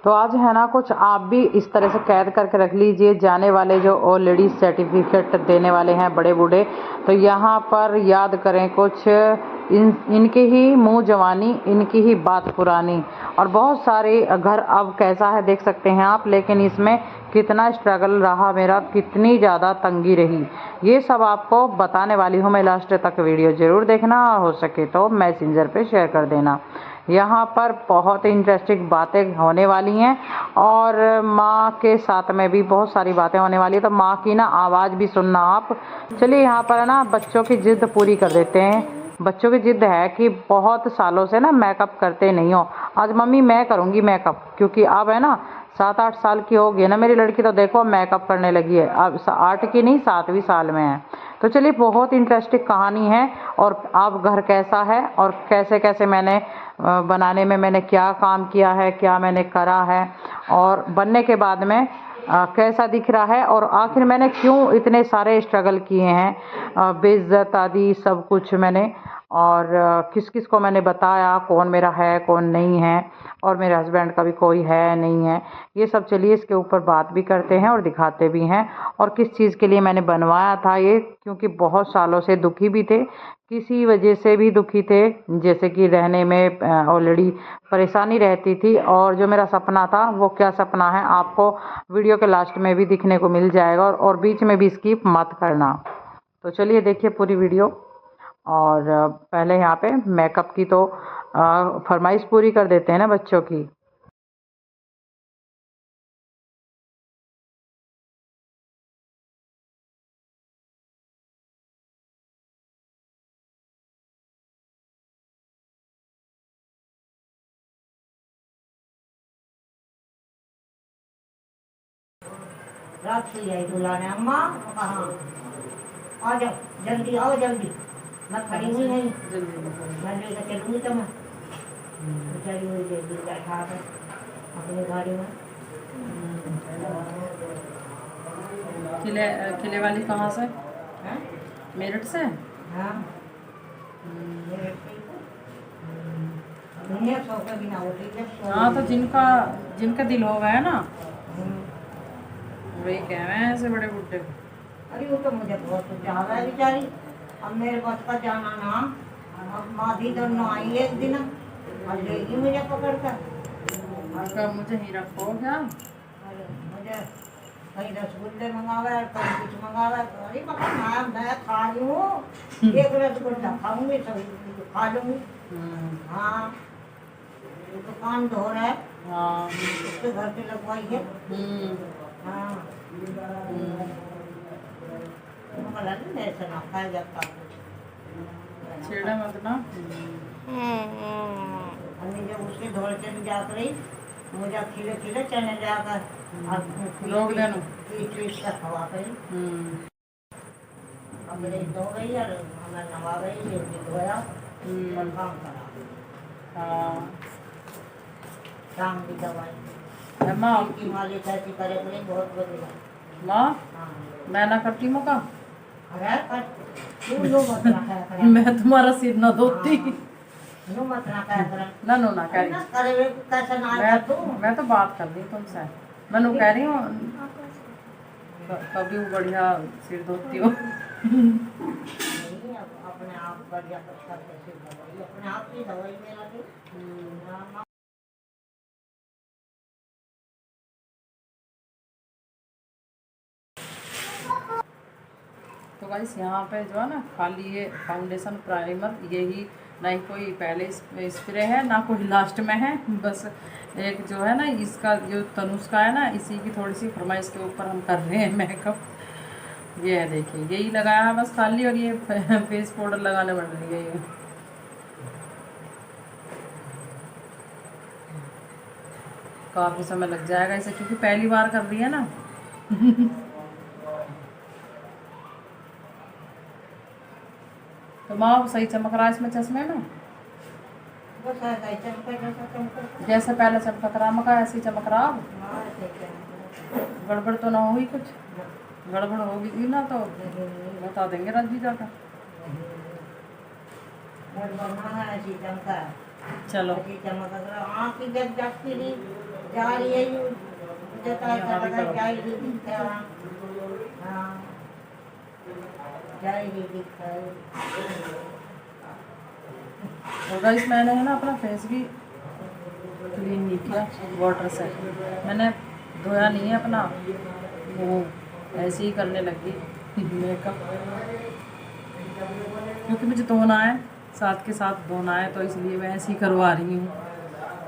तो आज है ना कुछ आप भी इस तरह से कैद करके रख लीजिए, जाने वाले जो ऑलरेडी सर्टिफिकेट देने वाले हैं बड़े बूढ़े, तो यहाँ पर याद करें कुछ इनकी ही मुँह जवानी, इनकी ही बात पुरानी। और बहुत सारे घर अब कैसा है देख सकते हैं आप, लेकिन इसमें कितना स्ट्रगल रहा मेरा, कितनी ज़्यादा तंगी रही, ये सब आपको बताने वाली हूँ मैं। लास्ट तक वीडियो ज़रूर देखना, हो सके तो मैसेंजर पे शेयर कर देना। यहाँ पर बहुत इंटरेस्टिंग बातें होने वाली हैं और माँ के साथ में भी बहुत सारी बातें होने वाली है, तो माँ की ना आवाज़ भी सुनना आप। चलिए यहाँ पर है ना बच्चों की ज़िद पूरी कर देते हैं। बच्चों की ज़िद है कि बहुत सालों से ना मेकअप करते नहीं हो। आज मम्मी मैं करूँगी मेकअप, क्योंकि अब है ना 7-8 साल की हो गई ना मेरी लड़की, तो देखो मेकअप करने लगी है। अब 8 की नहीं 7वीं साल में है। तो चलिए बहुत इंटरेस्टिंग कहानी है। और अब घर कैसा है और कैसे कैसे मैंने बनाने में मैंने क्या काम किया है, क्या मैंने करा है, और बनने के बाद में कैसा दिख रहा है, और आखिर मैंने क्यों इतने सारे स्ट्रगल किए हैं, बेइज्जत आदि सब कुछ मैंने, और किस किस को मैंने बताया कौन मेरा है कौन नहीं है, और मेरे हस्बैंड का भी कोई है नहीं है, ये सब चलिए इसके ऊपर बात भी करते हैं और दिखाते भी हैं। और किस चीज़ के लिए मैंने बनवाया था ये, क्योंकि बहुत सालों से दुखी भी थे, किसी वजह से भी दुखी थे, जैसे कि रहने में ऑलरेडी परेशानी रहती थी। और जो मेरा सपना था वो क्या सपना है आपको वीडियो के लास्ट में भी दिखने को मिल जाएगा, और बीच में भी स्किप मत करना। तो चलिए देखिए पूरी वीडियो। और पहले यहाँ पे मेकअप की तो फरमाइश पूरी कर देते हैं ना बच्चों की। रात से यही बुलाने अम्मा कहाँ, आ जाओ जल्दी, आओ जल्दी, मैं खड़ी हुई नहीं, मैं लेकर चलूँगी तो मैं चली हुई जल्दी बैठा कर अपनी गाड़ी में। किले वाली कहाँ से? हैं? मेरठ से? हाँ मेरठ से ही तो। दुनिया सौ के बिना उठी जब हाँ तो जिनका दिल हो गया ना वही कह रहे हैं ऐसे बड़े बुड्ढे। अरे वो तो मुझे बहुत कुछ याद है बेचारी, अब मेरे बस का जाना ना, अब माधी दोनों आई एक दिन और लेगी मुझे पकड़ कर। कब मुझे ही रखो क्या? अरे मुझे कहीं रसगुल्ले मंगावा है, कहीं कुछ मंगावा है, तो अरे पकड़ मैं खा रही हूँ, एक रसगुल्ला खाऊंगी तो खा लूँगी। हाँ दुकान धो रहा है, हाँ उसके घर पे लगवाई है। हाँ ऐसा ना खाया जाता छेड़ा मत ना। हमने जब उसके धोल चली जाकर रही मुझे खिले खिले चने जाकर रोक देना का खवा गई। अब मेरे धो गई और हमें नवा गई, धोया और काम करा। हाँ शाम की दवाई माँ की मालिक ऐसी करे बड़ी बहुत बढ़िया। माँ हाँ मैं ना करती मौका, अरे पर तू लो मत ना करे, मैं तुम्हारा सिर न धोती। नो मत ना करे ना नो ना करी, ना करे कैसे ना कर तू। मैं तो बात कर रही हूँ तुमसे, मैं नो कह रही हूँ कभी वो बढ़िया सिर धोती हो। नहीं अपने आप बढ़िया कुछ करके सिर दवाई अपने आप की दवाई में लगे। तो गाइस यहाँ पे जो है ना खाली ये फाउंडेशन प्राइमर, यही ना ही कोई पहले स्प्रे है ना कोई लास्ट में है, बस एक जो है ना इसका जो तनुष का है ना इसी की थोड़ी सी फरमाइश के ऊपर हम कर रहे हैं मेकअप। ये है देखिए यही लगाया है बस खाली, और ये फेस पाउडर लगाने पड़ रही है ये। काफ़ी समय लग जाएगा इसे, क्योंकि पहली बार कर रही है ना। तो माँ सही चमक रहा है इसमें चश्मे में, बस ऐसा ही चमका जैसा चमका। जैसे पहले चमक रहा मका ऐसे ही चमक रहा अब। हाँ ऐसे ही चमका। गड़बड़ तो ना होगी कुछ? गड़बड़ होगी थी ना तो बता देंगे रंजी जाकर। गड़बड़ ना है, ऐसी चमका है। चलो ऐसी चमक अगर आँख की जब जाती रही जा रही है ये, मुझे तो ऐसा लगा जाएगी दिखता है। हाँ जाएगी दिखता है। तो गाइस मैंने है ना अपना फेस भी क्लीन नहीं किया वाटर से, मैंने धोया नहीं है अपना, वो ऐसे ही करने लगी मेकअप, क्योंकि मुझे धोना है, साथ के साथ धोना है, तो इसलिए मैं ऐसे ही करवा रही हूँ,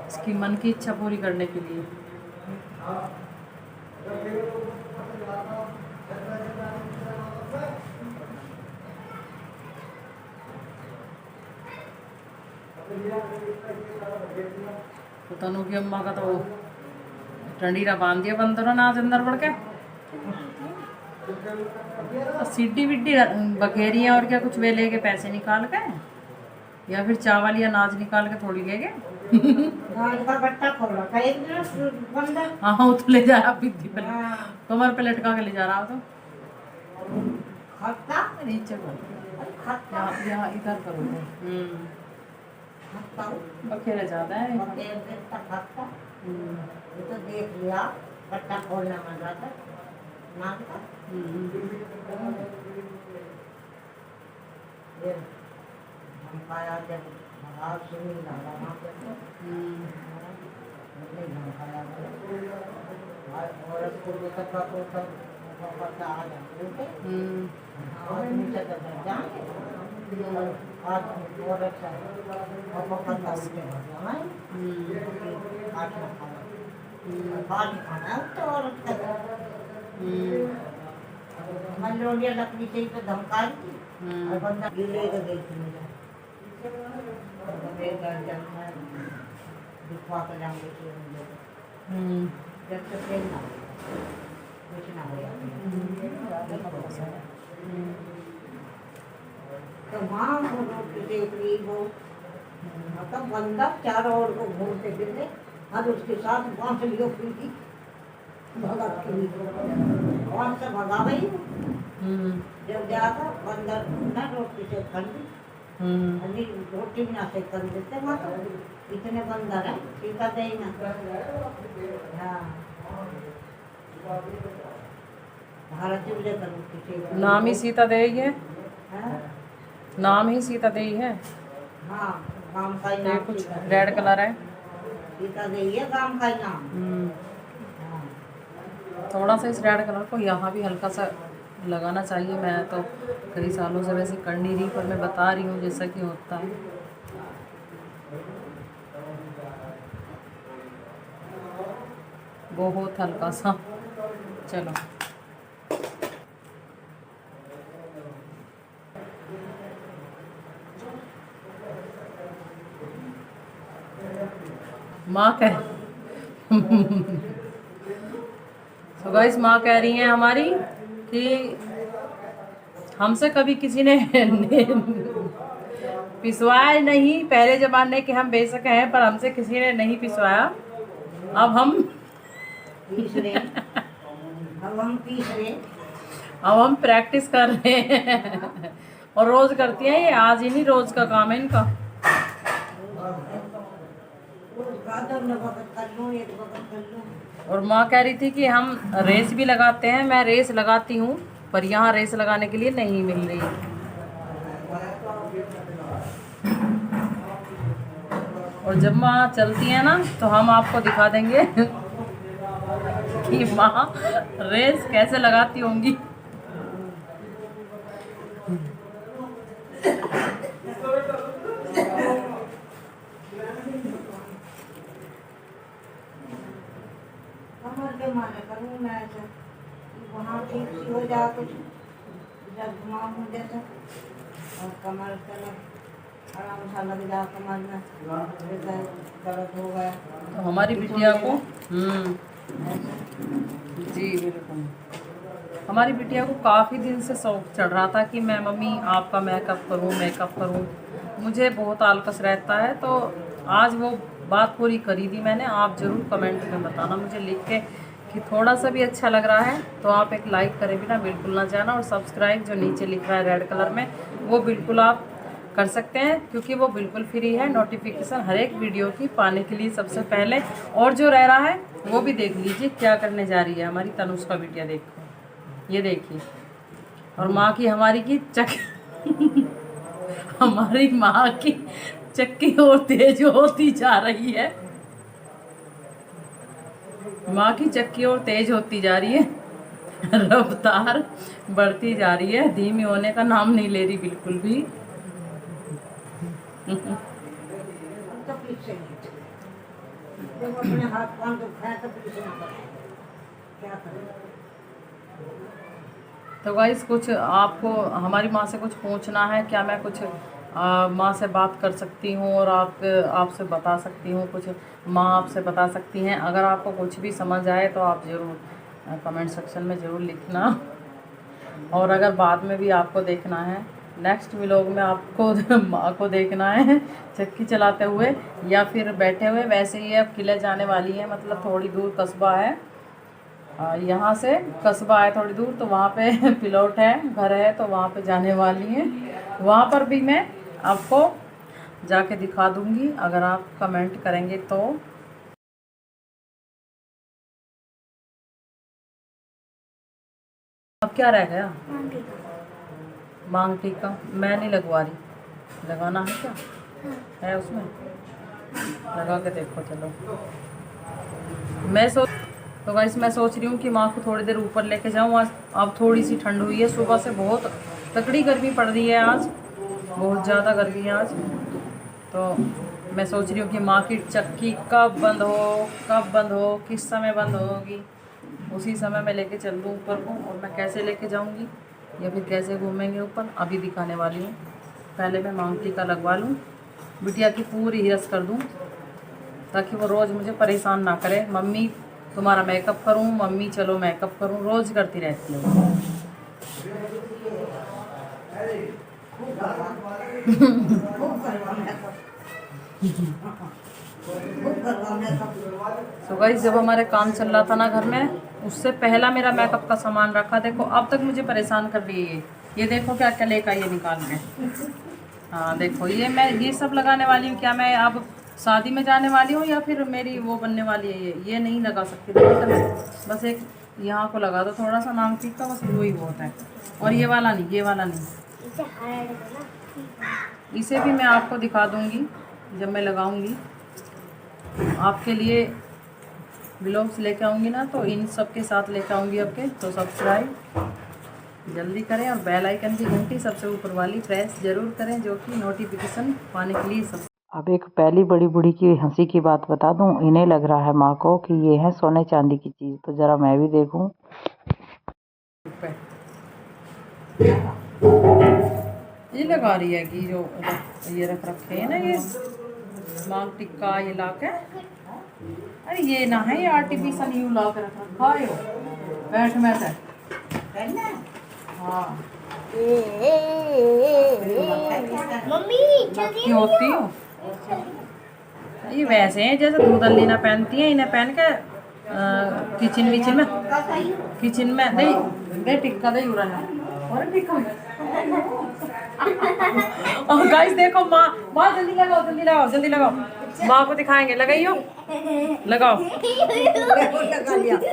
इसकी मन की इच्छा पूरी करने के लिए। तो तनु की अम्मा का तो टंडीरा बांध दिया बंदरों ने आज अंदर बढ़ के, सीटी विड्डी बखेरी है और क्या, कुछ वे लेके पैसे निकाल के, या फिर चावल या अनाज निकाल के थोड़ी ले गए। का बट्टा खोल रखा है एक दिन बंदर। हाँ वो तो ले जा रहा बिद्दी पे, हाँ कमर पे लटका के ले जा रहा, तो खट्टा नीचे करो, खट्टा यहाँ इधर करो। खट्टा बखेरे ज्यादा है। बखेर देता खट्टा। ये तो देख लिया, बट्टा खोलना मन रहा था नाक का। ये हम खाया जब भगाव सुनी लगा वहाँ पे नहीं धमकाया औरत को तक को सब पता आ जाते और नीचे तक जाएंगे आज औरत से और पता उठे भगवान आठ खाना तो औरत का मलोड़िया लकड़ी से ही तो धमका दी और बंदा गिरे तो देख लिया दिखवा कर जाऊंगे जब तक ट्रेन ना कुछ ना हो तो वहाँ वो रोटी देख रही वो मतलब बंदा चारों ओर को घूमते फिरते और उसके साथ बांसुरियों की भगत की वहाँ से भगा गई जब जाकर बंदर ना रोटी से खड़ी रोटी भी ना से कर देते वहाँ तो इतने बंदर है सीता दे ना। हाँ भारत में लेकर रोटी नाम ही सीता दे ही है, हाँ नाम ही सीता दे ही है। हाँ गाँव का ही ये नाम कुछ रेड कलर है, सीता दे ही है गाँव का ही नाम। हाँ थोड़ा सा इस रेड कलर को यहाँ भी हल्का सा लगाना चाहिए। मैं तो कई सालों से वैसे कर नहीं रही, पर मैं बता रही हूँ जैसा कि होता है। बहुत हल्का सा, चलो माँ कह तो गाइस माँ कह रही हैं हमारी कि हमसे कभी किसी ने पिसवाया नहीं, पहले जमाने के हम बेशक हैं पर हमसे किसी ने नहीं पिसवाया। अब हम पीस रहे अब हम पीस रहे अब हम प्रैक्टिस कर रहे हैं और रोज करती हैं ये, आज ही नहीं रोज का काम है इनका। और माँ कह रही थी कि हम रेस भी लगाते हैं, मैं रेस लगाती हूँ पर यहाँ रेस लगाने के लिए नहीं मिल रही। और जब माँ चलती है ना तो हम आपको दिखा देंगे कि माँ रेस कैसे लगाती होंगी। कमर के माने करूँ मैं ऐसे वहाँ ठीक सी हो जाए कुछ जब घुमाऊँ जैसे और कमर तक आराम सा लग जाए कमर में दर्द हो गया तो हमारी बिटिया को जी बिल्कुल, हमारी बिटिया को काफ़ी दिन से शौक चढ़ रहा था कि मैं मम्मी आपका मेकअप करूँ। मुझे बहुत आलकस रहता है, तो आज वो बात पूरी करी थी मैंने। आप ज़रूर कमेंट में बताना मुझे लिख के कि थोड़ा सा भी अच्छा लग रहा है तो आप एक लाइक करें भी ना बिल्कुल ना जाना, और सब्सक्राइब जो नीचे लिख रहा है रेड कलर में वो बिल्कुल आप कर सकते हैं, क्योंकि वो बिल्कुल फ्री है। नोटिफिकेशन हर एक वीडियो की पाने के लिए सबसे पहले। और जो रह रहा है वो भी देख लीजिए क्या करने जा रही है हमारी तनुष्का बिटिया। देखो ये देखिए। और माँ की हमारी की हमारी माँ की चक्की और तेज होती जा रही है। माँ की चक्की और तेज होती जा रही है, रफ्तार बढ़ती जा रही है, धीमी होने का नाम नहीं ले रही बिल्कुल भी। हम तो पीछे नहीं। जब अपने हाथ पांव दुखाए तो पीछे ना पड़े, क्या करें। तो गाइस कुछ आपको हमारी माँ से कुछ पूछना है क्या? मैं कुछ माँ से बात कर सकती हूँ और आपसे बता सकती हूँ कुछ, माँ आपसे बता सकती हैं। अगर आपको कुछ भी समझ आए तो आप ज़रूर कमेंट सेक्शन में ज़रूर लिखना। और अगर बाद में भी आपको देखना है, नेक्स्ट व्लॉग में आपको माँ को देखना है चक्की चलाते हुए या फिर बैठे हुए, वैसे ही अब किले जाने वाली है। मतलब थोड़ी दूर कस्बा है, यहाँ से कस्बा है थोड़ी दूर, तो वहाँ पे प्लॉट है, घर है, तो वहाँ पे जाने वाली है। वहाँ पर भी मैं आपको जाके दिखा दूँगी अगर आप कमेंट करेंगे तो। अब क्या रह गया? मांग टीका मैं नहीं लगवा रही, लगाना है क्या है उसमें? लगा के देखो चलो। तो गाइस मैं सोच रही हूँ कि माँ को थोड़ी देर ऊपर लेके जाऊँ। आज अब थोड़ी सी ठंड हुई है, सुबह से बहुत तगड़ी गर्मी पड़ रही है आज, बहुत ज़्यादा गर्मी है आज। तो मैं सोच रही हूँ कि माँ की चक्की कब बंद हो, किस समय बंद होगी, उसी समय मैं लेके चल दूँ ऊपर को। और मैं कैसे लेके जाऊँगी या फिर कैसे घूमेंगे ऊपर, अभी दिखाने वाली हूँ। पहले मैं मांग टीका लगवा लूँ, बिटिया की पूरी हिरस कर दूँ, ताकि वो रोज़ मुझे परेशान ना करे। मम्मी तुम्हारा मेकअप करूँ, मम्मी चलो मेकअप करूँ, रोज़ करती रहती है। तो गाइस जब हमारे काम चल रहा था ना घर में, उससे पहला मेरा मेकअप का सामान रखा। देखो अब तक मुझे परेशान कर रही है ये देखो क्या क्या लेकर ये निकाल के। हाँ देखो ये मैं ये सब लगाने वाली हूँ। क्या मैं अब शादी में जाने वाली हूँ या फिर मेरी वो बनने वाली है? ये नहीं लगा सकती तो मैं बस एक यहाँ को लगा दो थोड़ा सा नाम ठीक का, बस वही बहुत है। और ये वाला नहीं, ये वाला नहीं, इसे भी मैं आपको दिखा दूँगी जब मैं लगाऊंगी। आपके लिए व्लॉग्स लेके आऊँगी ना, तो इन सब के साथ लेके आऊँगी आपके। तो सब्सक्राइब जल्दी करें और बेल आइकन की घंटी सबसे ऊपर वाली प्रेस जरूर करें, जो कि नोटिफिकेशन पाने के लिए सब। अब एक पहली बड़ी बूढ़ी की हंसी की बात बता दूं। इन्हें लग रहा है माँ को कि ये है सोने चांदी की चीज़, तो ज़रा मैं भी देखूं। ये लगा रही है कि जो ये रख रखे हैं ना, ये मांग टिक्का ये ला के, अरे ये ना है, ये आर्टिफिशियल यू ला के रख रखा है। बैठ में से हाँ मम्मी की होती हो ये वैसे हैं जैसे दूध लीना पहनती है, इन्हें पहन के किचन में दे टिक्का दे उड़ा है। और टिक्का और गाइस देखो माँ जल्दी लगाओ माँ को दिखाएंगे। लगाइयो लगाओ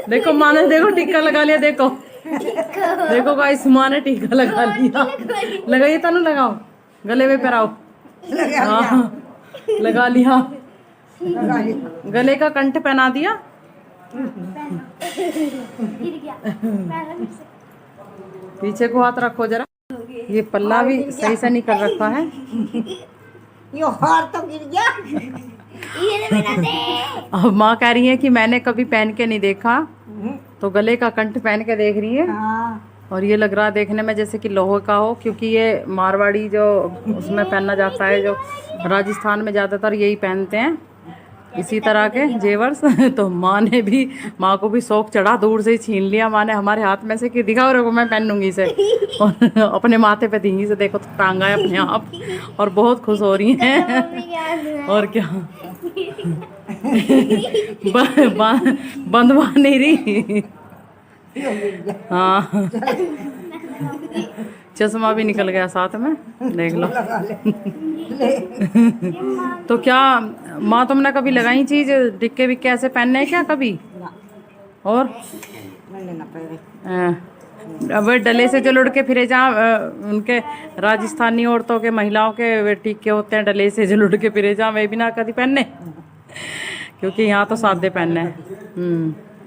देखो माँ ने देखो टिक्का लगा लिया। देखो गाइस माँ ने टीका लगा लिया। लगाइए तनु लगाओ, गले में पहनाओ। हाँ लगा लिया, गले का कंठ पहना दिया। पीछे को हाथ रखो जरा, ये पल्ला भी सही से नहीं कर रखा है। ये हार तो गिर गया। अब माँ कह रही है कि मैंने कभी पहन के नहीं देखा, तो गले का कंठ पहन के देख रही है। और ये लग रहा है देखने में जैसे कि लोहे का हो, क्योंकि ये मारवाड़ी जो उसमें पहना जाता है, जो राजस्थान में ज़्यादातर यही पहनते हैं इसी तरह के जेवर्स। तो माँ को भी शौक चढ़ा, दूर से ही छीन लिया माँ ने हमारे हाथ में से कि दिखाओ रे को, मैं पहनूंगी इसे। और अपने माथे पे दी से देखो तो टांगा है अपने आप, और बहुत खुश हो रही हैं। और क्या बंधवा नहीं रही। हाँ चश्मा भी निकल गया साथ में, देख लो। लगा ले। तो क्या माँ तुमने कभी लगाई चीज टिक्के विक्के ऐसे पहनने क्या कभी? ना, और मैंने ना पहने। अब डले से जो लुढ़ के फिरे जहाँ उनके राजस्थानी औरतों के महिलाओं के वे टिक्के होते हैं डले से जो लुढ़ के फिरे जहाँ, वे भी ना कभी पहनने, क्योंकि यहाँ तो सादे पहनने हैं।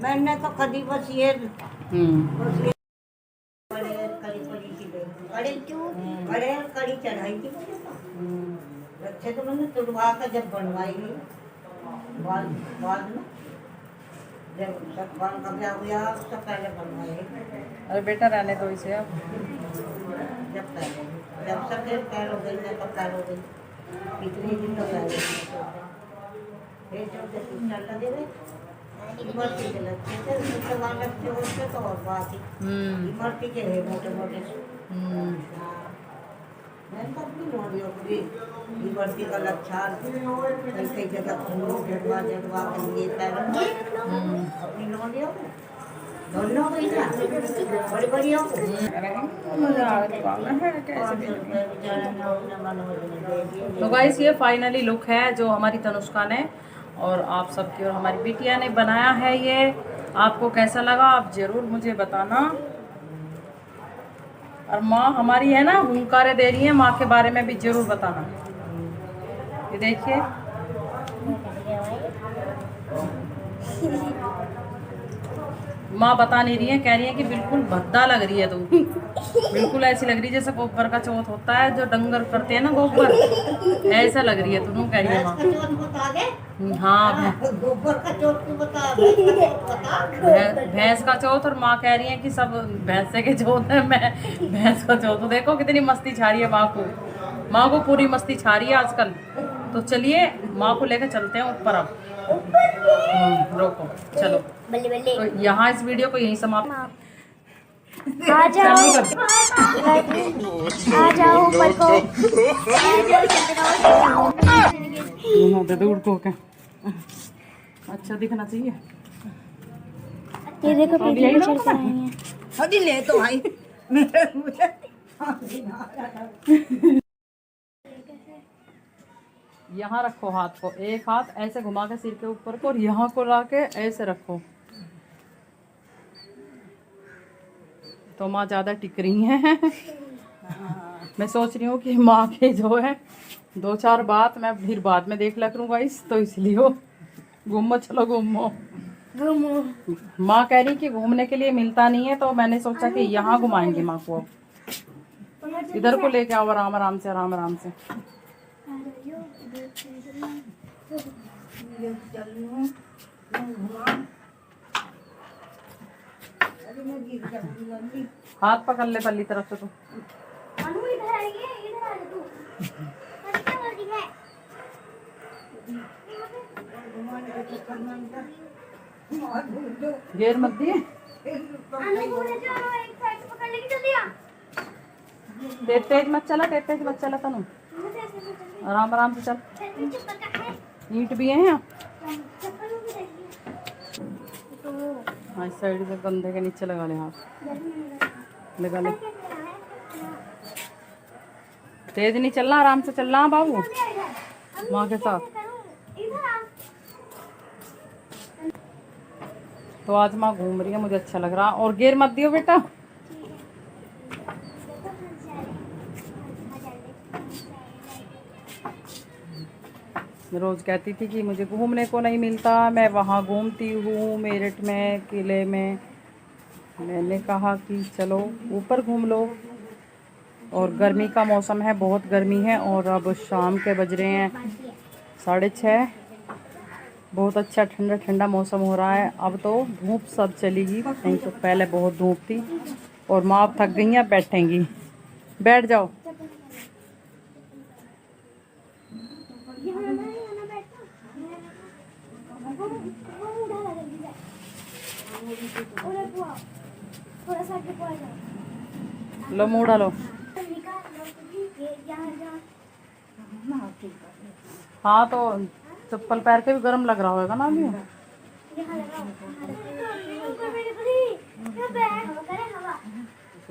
मैंने तो कभी बस ये हम्म। कड़ी चढ़ाई थी अच्छे, तो मैंने तुड़वा कर जब बनवाई बाद में, जब सब बाल का ब्याह हुआ उससे पहले बनवाई। अरे बेटा रहने दो इसे अब। जब सब दिन पैर हो गई मैं तो पैर हो गई, कितने दिन तो पैर फिर जब चल लगे इमरती के लगते थे, उसके बाद लगते होते तो और बात ही इमरती के है मोटे मोटे। मैं तो अपनी मोड़ियों की इमरती का लक्षण कई जगह जड़वा जड़वा कर ये पैर अपनी मोड़ियों को दोनों को ही ना बड़ी बड़ी हो तो गाइस ये फाइनली लुक है जो हमारी तनुष्का ने और आप सबकी और हमारी बिटिया ने बनाया है। ये आपको कैसा लगा आप जरूर मुझे बताना। और माँ हमारी है ना हुंकारे दे रही है, माँ के बारे में भी जरूर बताना। ये देखिए माँ बता नहीं रही है, कह रही है कि बिल्कुल भद्दा लग रही है तू, बिल्कुल ऐसी लग रही है जैसे गोबर का चौथ होता है जो डंगर करते हैं ना गोबर, ऐसा लग रही है तू, कह रही है माँ। हाँ गोबर का चोट को बता, भैंस का चौथ, और माँ कह रही है कि सब भैंसे के चौथ है, मैं भैंस का चौथ। देखो कितनी मस्ती छा रही है माँ को पूरी मस्ती छा रही है आजकल। तो चलिए माँ को लेकर चलते हैं ऊपर अब। रोको चलो, तो यहाँ इस वीडियो को यहीं समाप्त। आ जाओ ऊपर को। दे दो उड़ के, अच्छा दिखना चाहिए। ये देखो पीछे चढ़ कर आई हैं। अभी ले तो भाई मेरे मुझे यहाँ रखो हाथ को, एक हाथ ऐसे घुमा के सिर के ऊपर को, और यहाँ को ला के ऐसे रखो। तो माँ ज़्यादा टिक रही हैं। मैं सोच रही हूँ कि माँ के जो है 2-4 बात मैं फिर बाद में देख लिया करूँगा इस, तो इसलिए वो घूमो चलो घूमो। माँ कह रही कि घूमने के लिए मिलता नहीं है, तो मैंने सोचा कि यहाँ घुमाएंगे माँ को। अब इधर को लेके आओ आराम आराम से, आराम आराम से। हाथ पकड़ ले पल्ली तरफ से। तो इधर आइए, इधर आ तू। क्या बोल रही है? घेर मत दिए, एक साइड पकड़ लेके जल्दी आ। तेज मत चला तनु, आराम आराम से चल। ईंट भी है यहाँ। हाँ इस साइड से कंधे के नीचे लगा ले हाथ, लगा ले। तेज नहीं चलना, आराम से चलना बाबू माँ के साथ। तो आज माँ घूम रही है, मुझे अच्छा लग रहा। और गिर मत दियो बेटा। रोज कहती थी कि मुझे घूमने को नहीं मिलता, मैं वहाँ घूमती हूँ मेरठ में किले में। मैंने कहा कि चलो ऊपर घूम लो। और गर्मी का मौसम है, बहुत गर्मी है। और अब शाम के बज रहे हैं 6:30। बहुत अच्छा ठंडा ठंडा मौसम हो रहा है। अब तो धूप सब चलेगी, नहीं तो पहले बहुत धूप थी। और माँ अब थक गई हैं, बैठेंगी। बैठ जाओ। लो मुँह डालो। हाँ तो चप्पल पैर के भी गर्म लग रहा होगा ना अभी।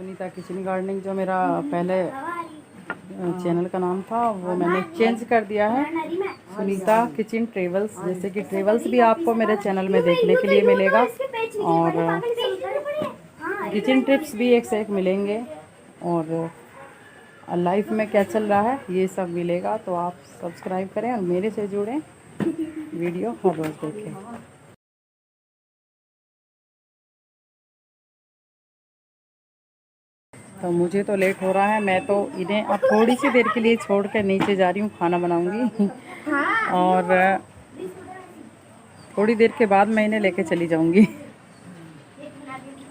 सुनीता किचन गार्डनिंग जो मेरा पहले चैनल का नाम था वो मैंने चेंज कर दिया है, सुनीता किचन ट्रेवल्स। जैसे कि ट्रेवल्स भी आपको मेरे चैनल में देखने के लिए मिलेगा और किचन टिप्स भी एक से एक मिलेंगे और लाइफ में क्या चल रहा है ये सब मिलेगा। तो आप सब्सक्राइब करें और मेरे से जुड़ें, वीडियो हर रोज़ देखें। तो मुझे तो लेट हो रहा है, मैं तो इन्हें अब थोड़ी सी देर के लिए छोड़ कर नीचे जा रही हूँ, खाना बनाऊँगी और थोड़ी देर के बाद मैं इन्हें लेके चली जाऊँगी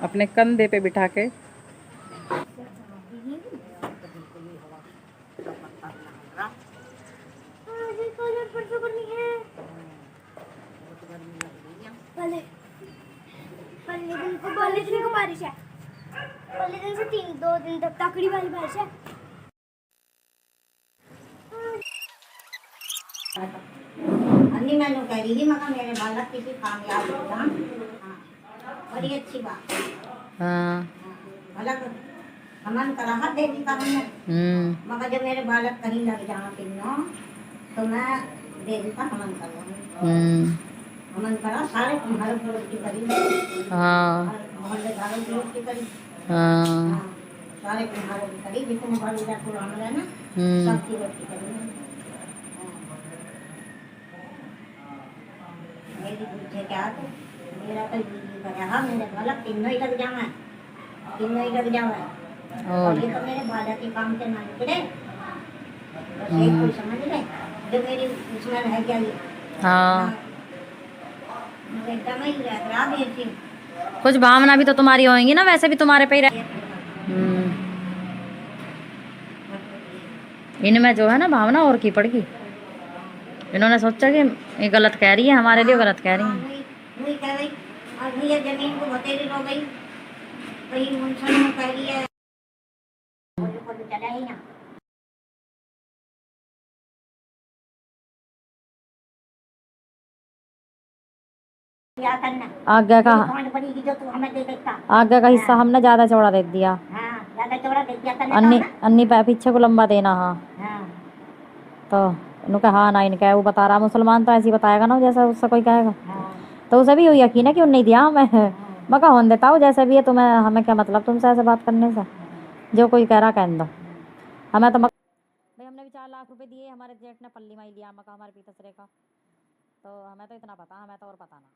अपने कंधे पे बिठा के। पहले दिन को बारिश है, पहले दिन से 2 दिन तक तकड़ी वाली बारिश है। अन्नी मैंने कह रही थी मगर मेरे बालक किसी कामयाब होगा। हाँ, बड़ी अच्छी बात है। हाँ बालक हमन करा है देवी का हमने, मगर जब मेरे बालक कहीं लग जाना तीनों तो मैं देवी का हमन करूँगी। हमन करा सारे तुम्हारे को रोटी करी। हाँ मोहल्ले वालों की रोटी करी। हाँ सारे तुम्हारे की करी, जितने बड़ी जाकर हमारे ना सबकी रोटी करी। मेरी पूछे क्या तो मेरा तो ये कर रहा, मेरे बालक तीनों ही लग जावा, तीनों ही लग जावा और ये तो मेरे बालक के काम के ना निकले, बस यही कोई समझ ले जो मेरी उसमें रह गया ये। हाँ एकदम ही खराब है थी। कुछ भावना भी तो तुम्हारी होंगी ना, वैसे भी तुम्हारे पे ही इनमें जो है ना भावना और की पड़गी। इन्होंने सोचा कि ये गलत कह रही है, हमारे लिए गलत कह रही है। वही कह रही और भैया जमीन को बतेरी हो गई, वही मुंशन में कह रही है को तो चला ही ना। क्या करना आज्ञा का जो तू हमें दे देता, आज्ञा का हिस्सा हमने ज्यादा चौड़ा दे दिया। हाँ ज्यादा चौड़ा दे दिया करना अन्नी अन्नी पीछे को लंबा देना। हाँ हाँ तो इन्होंने कहा हाँ ना, इनका वो बता रहा मुसलमान तो ऐसे ही बताएगा ना जैसा उससे कोई कहेगा। हाँ तो उसे भी यही यकीन है कि उन्हें नहीं दिया मैं कहा होने देता हूँ जैसे भी है, तुम्हें हमें क्या मतलब तुमसे ऐसे बात करने से, जो कोई कह रहा कह दो। हमें तो भाई हमने भी 4 लाख रुपए दिए, हमारे जेठ ने पल्ली माई लिया मका हमारे पीतसरे का, तो हमें तो इतना पता, हमें तो और पता ना,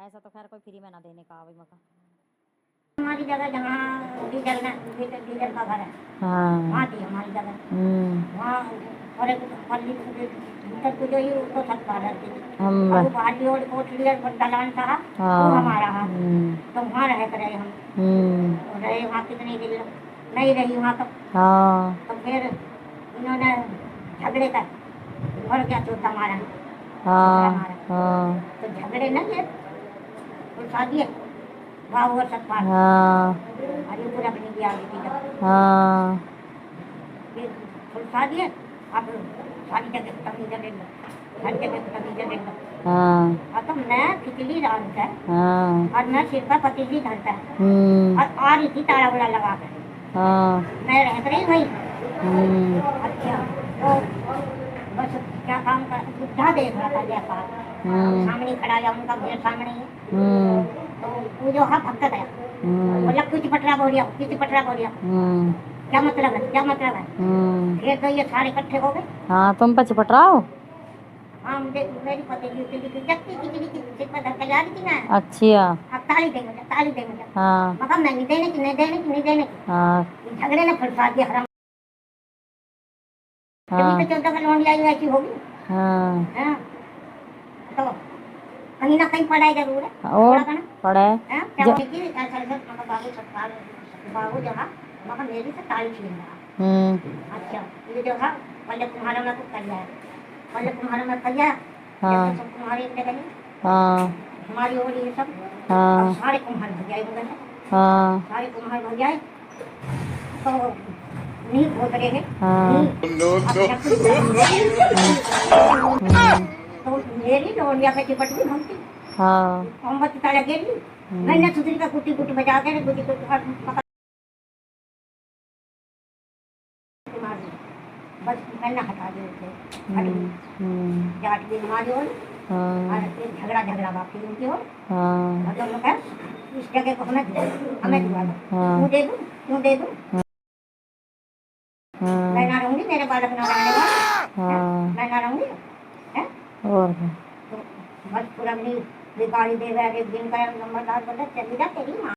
ऐसा तो खैर कोई फ्री में ना देने का भाई मका। हमारी जगह जहाँ डीजल का घर है, हाँ वहाँ थी हमारी जगह। वहाँ और एक पल्ली भीतर को जो ही उसको छत पा रहती थी, वो बाहरी और कोठरी और दलान था वो हमारा। हाँ तो वहाँ रह कर रहे हम, रहे वहाँ कितने दिन नहीं रही वहाँ तक। तो फिर इन्होंने झगड़े कर घर क्या चौथा मारा। तो झगड़े न थे तो शादी है बाबू और सतपाल अरे पूरा बनी गया फिर शादी है। अब शादी जगह तभी जगह हर जगह तभी जगह तो मैं खिचड़ी डालता है और मैं सिर पर पतीली धरता है और आ रही थी तारा बड़ा लगा कर। मैं रह रही भाई। अच्छा तो बस क्या काम कर बुढ़ा देख रहा था जैसा सामने खड़ा या उनका मेरे सामने है। तो वो जो हाँ भक्त गया बोला कुछ पटरा बोलिया क्या मतलब है क्या मतलब है। फिर तो ये सारे इकट्ठे हो गए। हाँ तुम पे चिपट रहा हो। हाँ मुझे मेरी पतेली जगती खिचड़ी की सिर पर धक्का जा रही थी ना। अच्छा अब ताली दे मुझे हाँ मगर मैं नहीं देने की हाँ झगड़े ने फंसा दिया हराम। तो 14 का लोन आई ऐसी होगी। हाँ तो कहीं ना कहीं पढ़ाई जरूर है और पढ़े बाबू जो है मगर मेरी से ताली छीन रहा। अच्छा ये जो है पहले तुम्हारा में कुछ कर है पहले तुम्हारा में करिया सब तुम्हारे हमारी और ये सब सारे कुम्हार हो जाए सारे कुम्हार हो जाए तो नहीं बोल रहे हैं तो मेरी डोलिया पे चिपट भी घूमती मोमबत्ती ताला गेली मैंने सुधरी का कुटी कुटी बजा के खड़ी हम्म, जाट भी हमारी हो हाँ और फिर झगड़ा बाकी उनकी हो हाँ और दोनों का इस जगह को हमें दुआ हाँ क्यों दे दूँ मैं हाँ ना रहूंगी मेरे बालक ना रहने वाले हाँ मैं ना रहूंगी हैं और क्या? तो बस पूरा भी बिगाड़ी दे रहा एक दिन का नंबरदार बोला चली जा तेरी माँ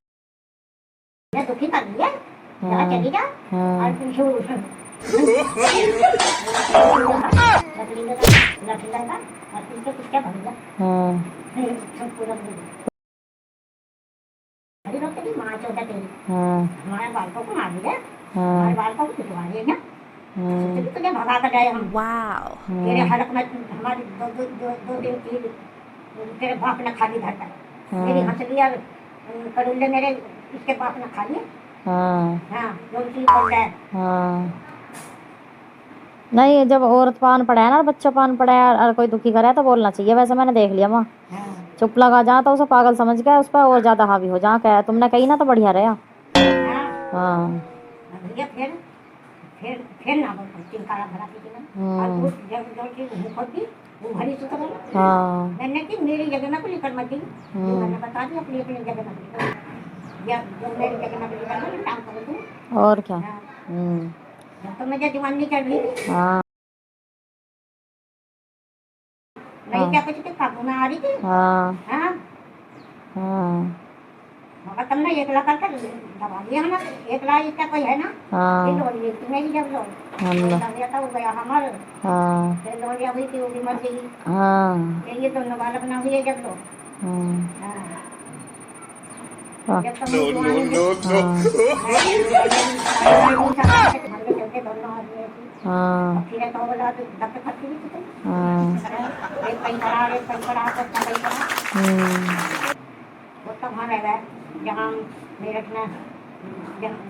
ने दुखी कर दिया जा चली जा हाँ और फिर लकड़ी लगा और फिर कुछ क्या भर हाँ सब पूरा अरे लोग तेरी माँ चौदह तेरी हाँ हमारे बालकों को मार दिया हाँ हमारे बालकों को पिटवा दिया क्या हाँ तो तुझे भगा कर जाए हम तेरे हाँ हलक में हमारी दो दिन की तेरे बाप ने खाली धर कर मेरी हंसली और करुल्ले मेरे इसके बाप ने खा लिए हाँ हाँ जो चीज बोल रहा है हाँ नहीं, जब औरत पान पड़ा है ना, बच्चा पान पड़ा है और कोई दुखी करे तो बोलना चाहिए। वैसे मैंने देख लिया माँ, हाँ चुप लगा जा तो उसे पागल समझ गया, उस पर और ज्यादा हावी हो जा। क्या तुमने कही ना तो बढ़िया रहा। हाँ हाँ भैया फिर ना बोल चिंकारा भरा की और वो जब जो चीज मुँह खोल दी वो भरी सुतर हाँ मैंने कि मेरी जगह में कोई कर मत दी जो मैंने बता दी अपनी अपनी जगह में या जो मेरी जगह में कोई कर मत काम करो तुम और क्या। हाँ हम्म, जब तो मुझे जवानी चढ़ रही थी हाँ नहीं क्या कुछ काबू में आ रही थी हाँ हाँ हाँ मगर तुमने एकला करके दबा दिया हमें एकला इसका कोई है ना ये हाँ लोड़ी थी मेरी जब लो गया था वो गया हमारे हाँ फिर लोड़िया हुई थी वो भी मर गई हाँ ये दोनों बालक ना हुए जब लो हाँ हाँ जब तक जवानी हाँ फिर तो बोला तो दब खत्ती भी थी हाँ एक कहीं पड़ा तो कहीं पड़ा वो तब वहाँ रह गए जहाँ मेरठ में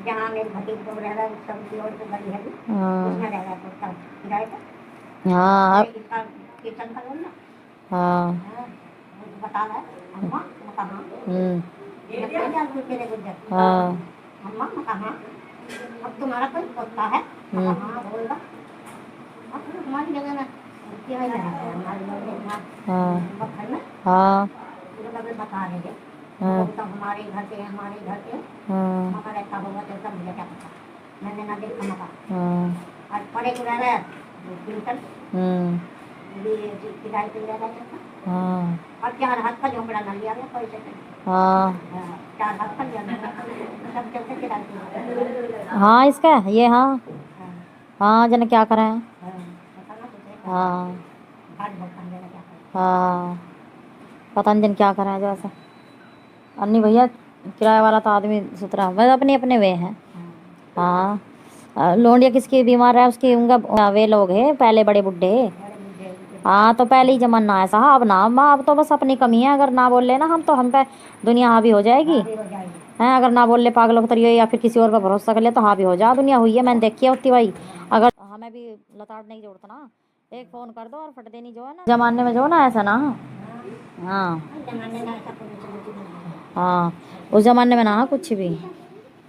जहाँ मेरी भतीजी को रह रहा है सब की ओर से गली है उसमें रह रहा है तब किराए पर हाँ इसका किचन का लोन ना हाँ वो बता रहा है अम्मा मैं कहाँ तेरे गुजर हाँ अम्मा मैं कहाँ अब तुम्हारा कोई पोता है हाँ बोल रहा अब हमारी जगह में क्या है हमारे घर में हाँ कभी बता रहे थे तो हमारे घर के मगर ऐसा होगा तो सब मुझे क्या पता मैंने ना देखा मका और पड़े को रह रहा है ट्यूशन किराए पे रह रहा है और 4 हाथ का झोंपड़ा ना लिया गया पैसे से 4 हाथ का लिया सब चलते किराए पे हाँ इसका ये हाँ हाँ जन क्या करें हाँ घाट भोगता देना क्या करें हाँ पता नहीं जन क्या करें जो ऐसा अन्नी भैया किराए वाला तो आदमी सुतरा बस अपने अपने वे हैं। हाँ लोंडिया किसकी बीमार है उसकी उनका वे लोग हैं पहले बड़े बुढ़े। हाँ तो पहले ही जमाना ऐसा अब ना माँ अब तो बस अपनी कमी है अगर ना बोल ले ना हम तो हम पे दुनिया हावी हो जाएगी हैं अगर ना बोल ले पागलों के तरीके या फिर किसी और पर भरोसा कर ले तो हावी हो जा दुनिया हुई है मैंने देखी है उतनी भाई अगर हमें भी लताड़ने की जरूरत ना एक फ़ोन कर दो और फट देनी जो है ना जमाने में जो ना ऐसा ना हाँ हाँ उस जमाने में ना कुछ भी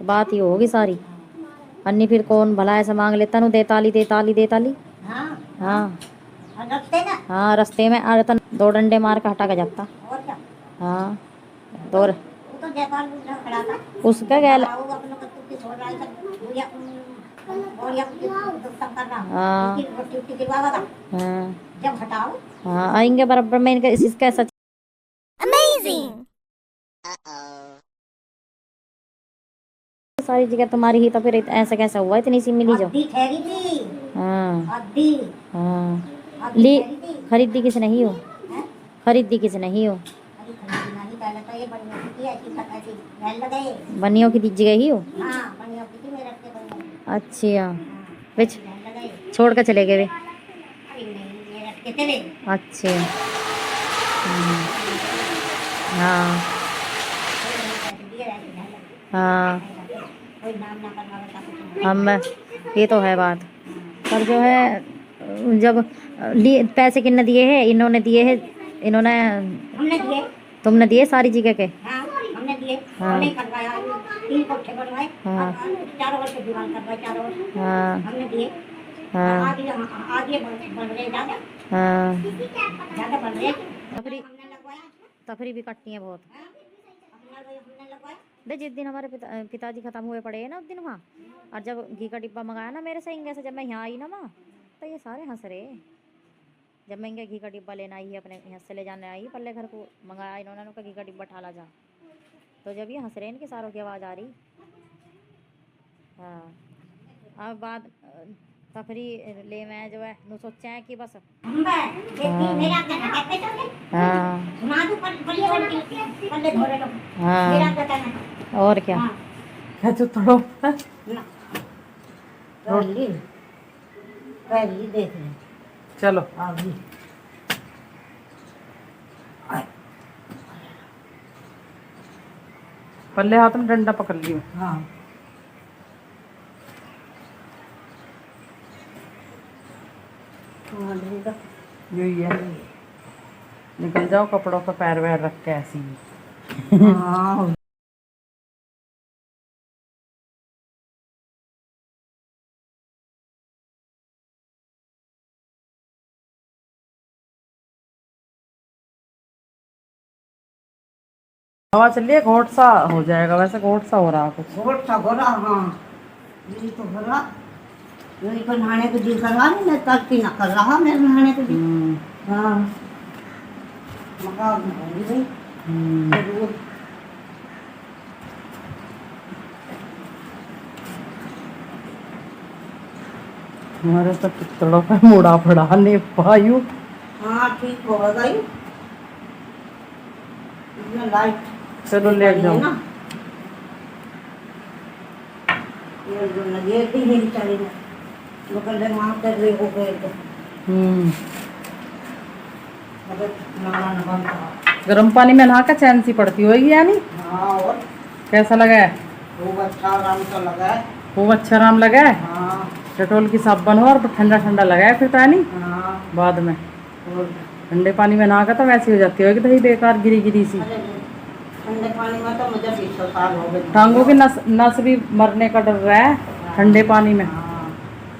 बात ही होगी सारी अन्नी फिर कौन भला ऐसा मांग लेता नु दे ताली हाँ हाँ रास्ते में अरे तन 2 डंडे मार के हटा के जाता हाँ तो उसका गैल हाँ हाँ जब हटाओ हाँ आएंगे बराबर में इनका इसका सच सारी जगह तुम्हारी ही तो फिर ऐसा कैसा हुआ इतनी सी मिली जो अद्धी ठहरी थी हाँ अद्धी हाँ अद्धी ली ठहरी थी खरीदी किस नहीं हो हैं? खरीदी किस नहीं हो अरे खरीदी नहीं पहले तो ये बनियों की थी ऐसी महल लगाए बनियों की दीजिए ही हो हाँ बनियों की थी मेरे रखते बनियों अच्छा हाँ बिच महल लगाए छोड़ कर चले गए वे अरे नहीं ये रखते थे वे अच्छे हाँ हाँ कोई नाम ना करना बता कुछ हम ये तो है बात पर जो है जब पैसे कितने दिए हैं इन्होंने दिए हैं इन्होंने हमने दिए तुमने दिए सारी जगह के हाँ हमने दिए हाँ। हमने करवाया 3 कोठे बनवाए हाँ। 4 वर्ष दीवार करवाए 4 वर्ष हाँ हमने दिए हाँ आज ये बन रहे ज्यादा हाँ। ज्यादा बन रहे तफरी हमने लगवाया तफरी भी कटती है बहुत। हमने लगवाया दे जिस दिन हमारे पिताजी खत्म हुए पड़े हैं ना उस दिन वहाँ, और जब घी का डिब्बा मंगाया ना मेरे से इंगे से, जब मैं यहाँ आई ना वहाँ, तो ये सारे हंस रहे। जब मैं इंगे घी का डिब्बा लेना आई अपने यहाँ से ले जाने आई पल्ले घर को मंगाया इन्होंने, उनका घी का डिब्बा ठाला जा, तो जब ये हंस रहे इनके सारों की आवाज़ आ रही। हाँ अब बात तफरी ले मैं जो है नु सोचा है कि बस मेरा कहना कहते चले हाँ सुना दूं पल्ले और पल्ले धोरे लो हाँ मेरा कहना और क्या हाँ क्या जो थोड़ा ना पहली देख ले चलो अभी पल्ले हाथ में डंडा पकड़ लियो। हाँ यही है, निकल जाओ कपड़ों पे पैर वैर रख के ऐसी ही। हाँ हवा चलिए घोट सा हो जाएगा, वैसे घोट सा हो रहा कुछ। बहुत सा हो रहा हाँ यही तो हो रहा यही तो नहाने को जी कर रहा नहीं मैं तड़पी ना कर रहा मैं नहाने को जी हाँ मकान में होंगी भाई जरूर हमारे तो पितड़ों पे मुड़ा पड़ा नहीं पायु। हाँ ठीक होगा ही इसमें लाइट चलो ले जाओ ना ये जो लगे थी नहीं चली ना वो कल वहाँ कर रहे हो गए तो अगर नाला न बनता गर्म पानी में नहा के चैन सी पड़ती होगी यानी। हाँ और कैसा लगा है? खूब अच्छा आराम तो लगा है खूब अच्छा आराम लगा है। हाँ चटोल की साबन हो और ठंडा ठंडा लगा है फिर तो यानी हाँ बाद में और ठंडे पानी में नहा के तो वैसी हो जाती होगी दही बेकार गिरी गिरी सी। अरे ठंडे पानी में तो मुझे 20 साल हो गए टांगों की नस नस भी मरने का डर रहा है ठंडे पानी में। हाँ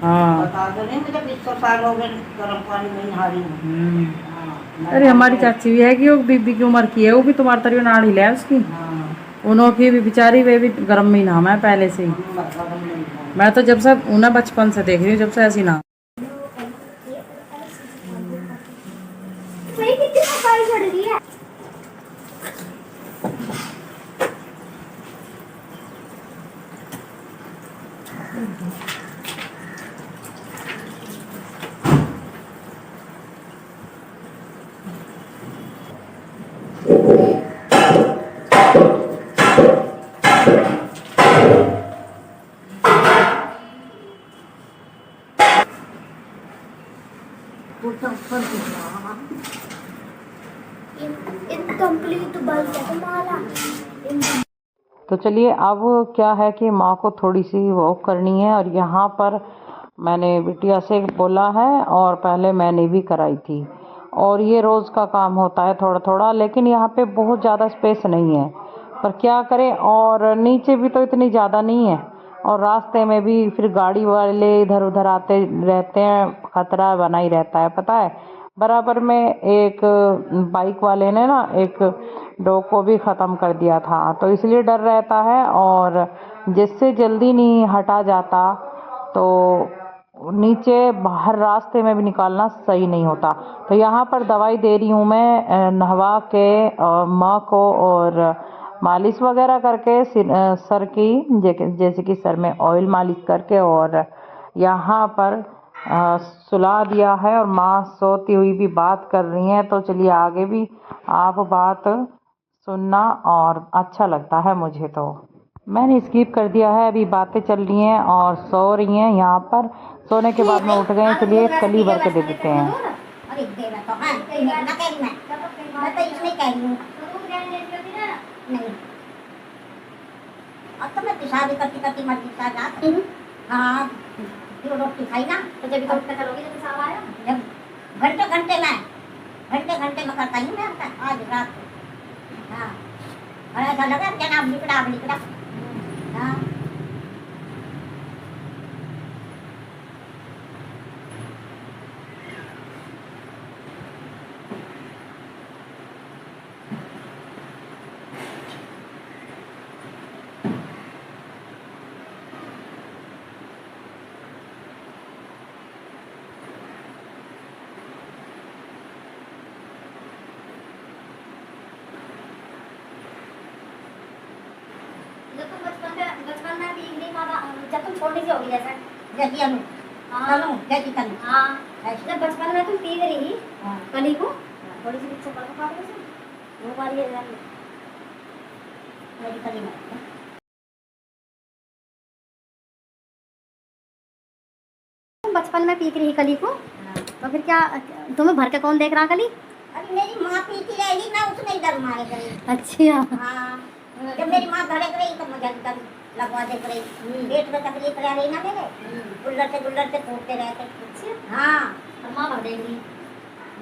हाँ बता दो नहीं मुझे 20 साल हो गए गर्म पानी में नहा रही हूँ हाँ अरे हमारी चाची भी है कि वो बीबी की उम्र की है, वो भी तुम्हारी तरह नाड़ी है उसकी। हाँ उन्होंने भी बेचारी वे भी गर्म में ही नहामा है पहले से ही। गर्म नहीं है मैं तो जब से उन्हें बचपन से देख रही हूँ, जब से ऐसी ना। भाई कितनी सफाई चढ़ रही है। इनकम्प्लीट बल्ब है तुम्हारा। तो चलिए अब क्या है कि माँ को थोड़ी सी वॉक करनी है, और यहाँ पर मैंने बिटिया से बोला है और पहले मैंने भी कराई थी, और ये रोज़ का काम होता है थोड़ा थोड़ा, लेकिन यहाँ पे बहुत ज़्यादा स्पेस नहीं है, पर क्या करें। और नीचे भी तो इतनी ज़्यादा नहीं है, और रास्ते में भी फिर गाड़ी वाले इधर उधर आते रहते हैं, खतरा बना ही रहता है। पता है बराबर में एक बाइक वाले ने ना एक डॉग को भी ख़त्म कर दिया था, तो इसलिए डर रहता है, और जिससे जल्दी नहीं हटा जाता तो नीचे बाहर रास्ते में भी निकालना सही नहीं होता। तो यहाँ पर दवाई दे रही हूँ मैं नहवा के माँ को, और मालिश वगैरह करके सर की, जैसे कि सर में ऑयल मालिश करके, और यहाँ पर सुला दिया है, और माँ सोती हुई भी बात कर रही हैं। तो चलिए आगे भी आप बात सुनना, और अच्छा लगता है मुझे। तो मैंने स्किप कर दिया है, अभी बातें चल रही हैं और सो रही हैं। यहाँ पर सोने के बाद में उठ गए, चलिए कली भर के दे देते हैं। अरे देना तो हाँ ना कह रही मैं तो इसलिए कह रही हूँ नहीं अब तो मैं शादी करती करती मर गई हाँ जो रोटी खाई ना तो जब तो उठकर चलोगी जब पेशाब आया जब घंटे घंटे में करता हूँ मैं आज रात को हाँ और ऐसा लगा जनाब लिकड़ा हाँ जब तुम बचपन में भी नहीं माता, जब तुम छोटी सी होगी जैसे जैसी हम हाँ करूँ जैसी करूँ हाँ, ऐसे जब बचपन में तुम पी रही हाँ कली को थोड़ी सी पीछे पड़ो काट दो वो वाली मेरी कली में तुम बचपन में पीक रही कली को, तो फिर क्या तुम्हें भर के कौन देख रहा कली? अरे मेरी माँ पीती रहेगी मैं उसमें इधर मारे करी अच्छा हाँ जब मेरी माँ धड़क रही तो मुझे इधर लगवा दे रही पेट में तकलीफ रह रही ना मेरे गुल्लर से फूटते रहते अच्छा हाँ और माँ भर देगी।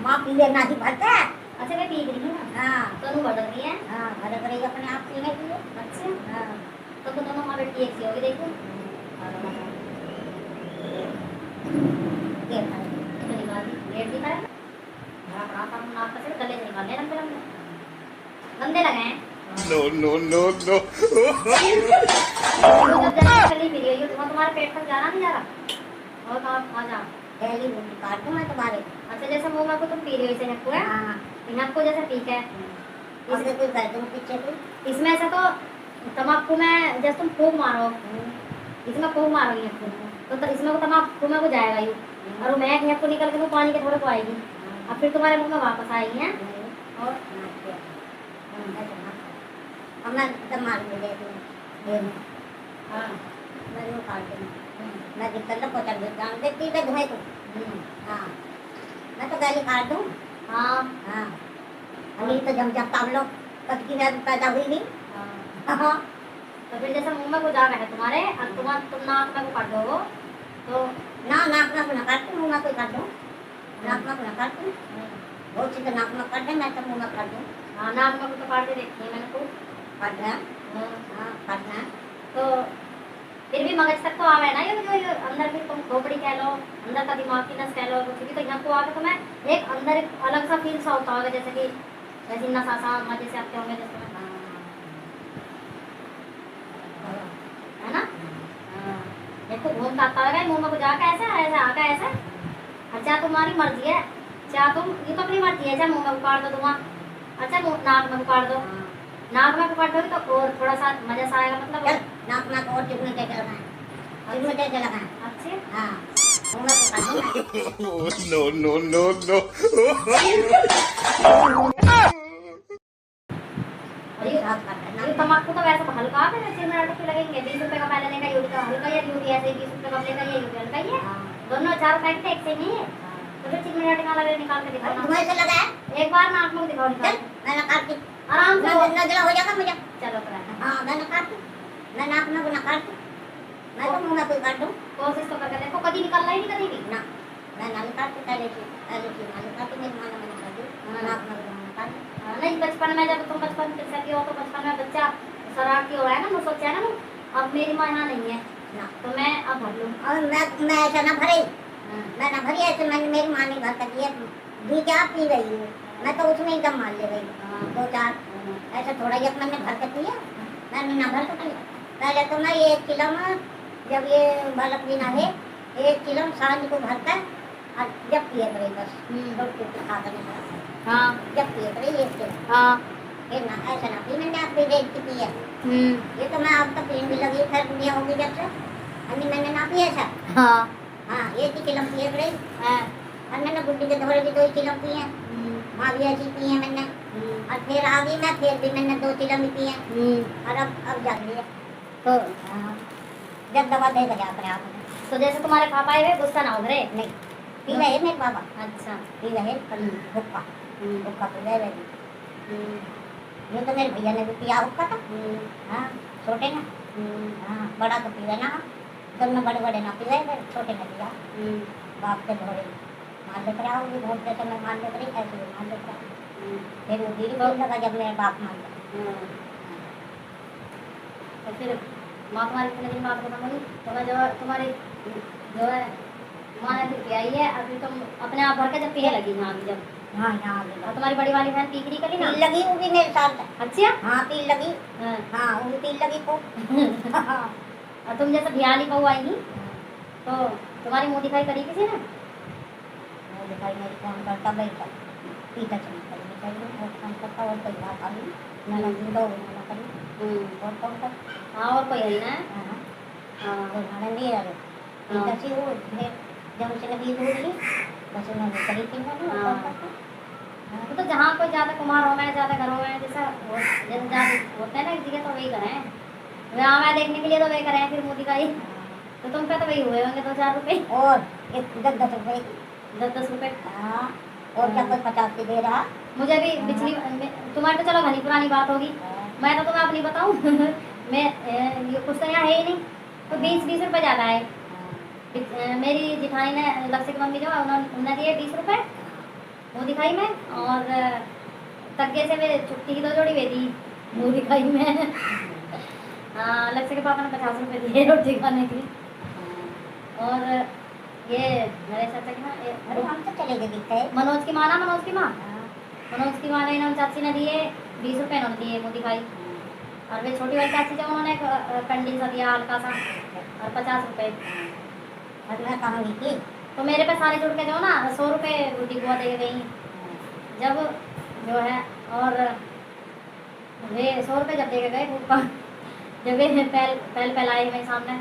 माँ पीले ना ही भरता है अच्छा मैं पीक रही हूँ ना हाँ तो तुम भर रही है। हाँ धड़क रही अपने आप पीने के लिए अच्छा हाँ तो तुम दोनों माँ बेटी एक सी होगी देखो। ये खाए। तो निकाल दी लेट दिखा है ना नाक का से गले से निकालने लंबे लंबे गंदे लगे हैं। no. तो जब जैसे कली मिली हुई है तुम्हारे पेट तक जाना नहीं जा रहा और कहाँ जा। पहली बूंद काट दूं मैं तुम्हारे अच्छा जैसे मुंह में को तुम पी रही हो इसे नक्कू है हाँ नक्कू जैसे पीक है आगे कोई कर दूं पीछे कोई इसमें से तो तम्बाकू में जैसे तुम फूक मारो इसमें फूक मारोगी नक्कू तो इसमें को तम्बाकू में को जाएगा ये और वो महक नक्कू निकल के वो पानी के थोड़े को आएगी अब फिर तुम्हारे मुंह में वापस आएगी है और अब मैं तब मार के देती हूँ हाँ मैं वो काट दूँ मैं दिक्कत ना पहुँचा देता हूँ देखती है धुएं को हाँ मैं तो गाली काट दूँ हाँ हाँ अभी तो जब तब लोग कटकी में पैदा हुई नहीं हाँ तो फिर जैसे मुंह में को जा रहा है तुम्हारे और तुम नाक में को काट दो तो ना नाक में ना काट दूँ मुँह में कोई काट दूँ नाक में ना काट दूँ बहुत सी तो नाक में काट दे मैं तो मुँह में काट दूँ हाँ नाक में को तो काट के देखी है मैंने को काटना है हाँ काटना है तो फिर भी मगज तक तो आवे ना ये जो अंदर की तुम खोपड़ी कह लो अंदर का दिमाग की नस कह लो कुछ भी तो यहाँ को आके तुम्हें एक अंदर एक अलग सा फील सा होता होगा जैसे कि जैसे नशा सा मजे से आते होंगे जैसे है ना एक तो घूमता आता होगा मुंह में को जाकर ऐसा ऐसा आका ऐसा अच्छा तुम्हारी मर्जी है चाहे तुम ये तो अपनी मर्जी है चाहे मुंह में उकाड़ दो तुम अच्छा नाक में उकाड़ दो नाक में उकाड़ दोगे तो और थोड़ा सा मजा सा आएगा चल मतलब नाक में और चिकने कैसे लगाएं चिकने कैसे लगाएं अच्छे हाँ मुँह में काट दूँ No. और ये साफ काटना ये तम्बाकू तो वैसे तो हल्का है ना 6 मिनट के लगेंगे 20 रुपए का पहले लेगा यूरी का हल्का या यूरी ऐसे 20 रुपए का लेगा ये यूरी हल्का ही है दोनों 4 पैकेट एक से नहीं है तो फिर 6 मिनट का लगे निकाल के दिखाना धुएं से लगाया एक बार नाक में दिखाओ निकाल चल मैंने काट दी आराम से नजला हो जाएगा मुझे चलो करा हाँ मैंने काट दी मैं नाक में ना काट दूँ मैं तो मुँह में कोई काट दूँ कोशिश तो करके देखो कभी निकलना ही नहीं कभी भी ना मैं नाली काटती पहले की नाली काटी मेरी माँ ने मैंने काट दी नाक में मैंने काट दी नहीं बचपन में जब तुम बचपन से की हो तो बचपन में बच्चा शरारती हो रहा है ना वो सोचा है ना अब मेरी माँ यहाँ नहीं है ना तो मैं अब भर लूँ और मैं ऐसा ना भरी मैं ना भरी ऐसे मैंने मेरी माँ ने भर कर दिया दी क्या पी रही हूँ मैं तो उसमें ही दम मार ले गई 2-4 ऐसा थोड़ा एक मैंने भर कर दिया मैंने ना भर कर दिया पहले तो मैं 1 किलो में जब ये बालक भी ना है 1 किलो सांझ को भर कर और जब पिए करे बस रोटी खा कर नहीं हाँ जब पिए करे 1 किलो हाँ फिर ना ऐसा ना पी मैंने आप भी देख के पिया ये तो मैं अब तो पीने भी लगी फिर दुनिया होगी जब से अन्य मैंने ना पिया था हाँ हाँ 1 किलो पिए करे हाँ और मैंने गुड्डी के धोरे भी 2 किलो पिए माँ भी ऐसी पिए मैंने और फिर आ गई मैं फिर भी मैंने 2 किलो भी पिए और अब जा लिया तो हाँ जब दवा दे गया अपने आप में तो जैसे तुम्हारे पापा आए हुए गुस्सा ना हो रहे नहीं पी रहे मेरे बाबा अच्छा पी रहे हुक्का हुक्का पी रहे ये तो मेरे भैया ने भी पिया हुक्का था हाँ छोटे ना हाँ बड़ा तो पी रहे ना दोनों बड़े बड़े ना पी रहे छोटे ने पिया बाप के धोरे मार लेकर आओगी भोट देते मैं मार लेकर ऐसे भी मार लेकर फिर वो बीड़ी बहुत लगा जब मेरे बाप मान गया तो फिर माँ तुम्हारी कितने दिन बाद खत्म हुई तो मैं जो तुम्हारी जो है माँ ने फिर पियाई है अभी तुम अपने आप भर के जब पिए लगी यहाँ भी जब हाँ यहाँ आ गई और तुम्हारी बड़ी वाली बहन पीकरी करी ना पील लगी वो भी मेरे साथ अच्छा हाँ पील लगी हाँ। हाँ वो भी पील लगी खूब और तुम जैसे बिहाली बहू आएगी तो तुम्हारी मुँह दिखाई करी किसी ने वो दिखाई मेरी फोन करता बैठा पीता चली करी और फोन करता और कोई बात आ गई मैंने दो मैंने करी और कौन सा हाँ और कोई है ना। हाँ तो हमारे लिए अरे जैसे वो फिर जब उसने बीज हो ली बस उन्होंने करी थी ना और कौन सा तो जहाँ कोई ज़्यादा कुमार हो में ज़्यादा घर हो में जैसा जैसे ज़्यादा होते हैं ना एक जगह तो वही करें, वहाँ मैं देखने के लिए तो वही करें फिर मोदी का ही। तो तुम पे तो वही हुए होंगे 2-4 रुपए, और एक 10-10 रुपए 10-10 रुपए। हाँ और क्या कोई 50 की दे रहा मुझे भी पिछली तुम्हारी तो चलो घनी पुरानी बात होगी, मैं तो तुम्हें अपनी बताऊँ मैं ये कुछ तो यहाँ है ही नहीं, तो 20-20 रुपए ज़्यादा है। मेरी जिठानी ने लक्ष्य की मम्मी जो है उन्होंने दिए 20 रुपए मुँह दिखाई में, और तग्गे से मेरे छुट्टी की 2 जोड़ी वे दी मुँह दिखाई में। हाँ लक्ष्य के पापा ने 50 रुपए दिए रोटी खाने की। और ये मेरे चाचा की अरे ना हम तो चले गए दिखते मनोज की माँ ना, मनोज की माँ ने इन्होंने चाची ने दिए 20 रुपए इन्होंने दिए मुँह दिखाई। और वे छोटी वाली चाची जो उन्होंने पेंडिल सा दिया हल्का सा और 50 रुपए। मैं कहूँगी कि तो मेरे पे सारे जुड़ के जो ना 100 रुपए बुढ़ी बुआ दे गई जब जो है। और वे 100 रुपए जब दे के गए ऊपर जब वे पहल आए मेरे सामने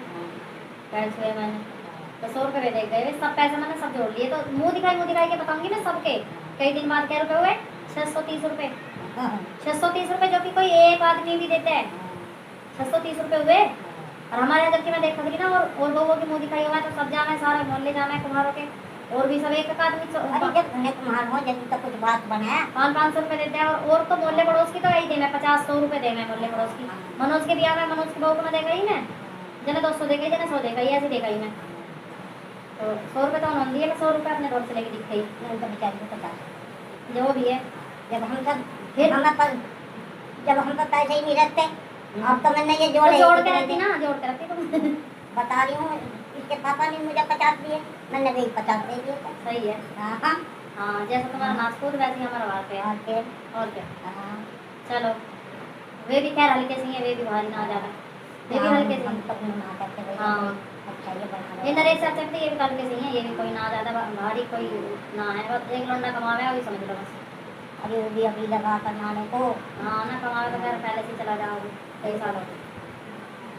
पैर छुए मैंने तो 100 रुपए वे दे गए, वे सब पैसे मैंने सब जोड़ लिए। तो मुँह दिखाई के बताऊंगी मैं सबके कई दिन बाद क्या रुपए हुए 630 रुपए। 630 रुपए जो कि कोई एक आदमी भी देते हैं 630 रुपए हुए। और हमारे यहाँ जबकि मैं देखा थी ना और लोगों की मुँह दिखाई हुआ तो सब जाना है, सारे मोहल्ले जाना है कुम्हारों के, और भी सब एक आदमी अरे जब उन्हें तुम्हार हो जब तो कुछ बात बने 500 रुपए देते हैं। और तो मोहल्ले पड़ोस की तो यही दे मैं 50-100 रुपए दे मैं मोहल्ले पड़ोस की। मनोज के बिया में मनोज की बहू को मैं देखा ही मैं जने 200 देखा ही जने 100 देखा ही ऐसे देखा ही मैं। तो 100 रुपए तो उन्होंने दिए, 100 रुपए अपने रोड से लेके दिख गई नहीं तो बेचारी को 50 जो भी है। जब हम सब फिर हमें पर जब हम पर पैसे ही नहीं रहते अब तो मैंने ये तो जोड़े जोड़ के रखती ना, जोड़ के रखती तुम। बता रही हूँ इसके पापा ने मुझे 50 दिए मैंने भी 50 दे दिए थे। सही है। हाँ हाँ जैसा तुम्हारा नासपूत वैसे ही हमारा बात है। और फिर और क्या। हाँ चलो वे भी खैर हल्के से ही है, वे भी भारी ना ज़्यादा, वे भी हल्के से हम ही। सब ना करते भाई हाँ अच्छा ये बना ये नरेश चाचा भी ये भी हल्के से ही है, ये भी कोई ना ज़्यादा भारी कोई ना है, बस एक लौंडा कमावे वही समझ लो बस। अभी लगा कर नाने को हाँ ना कमावे तो खैर पहले से चला जाओगे कई सालों से।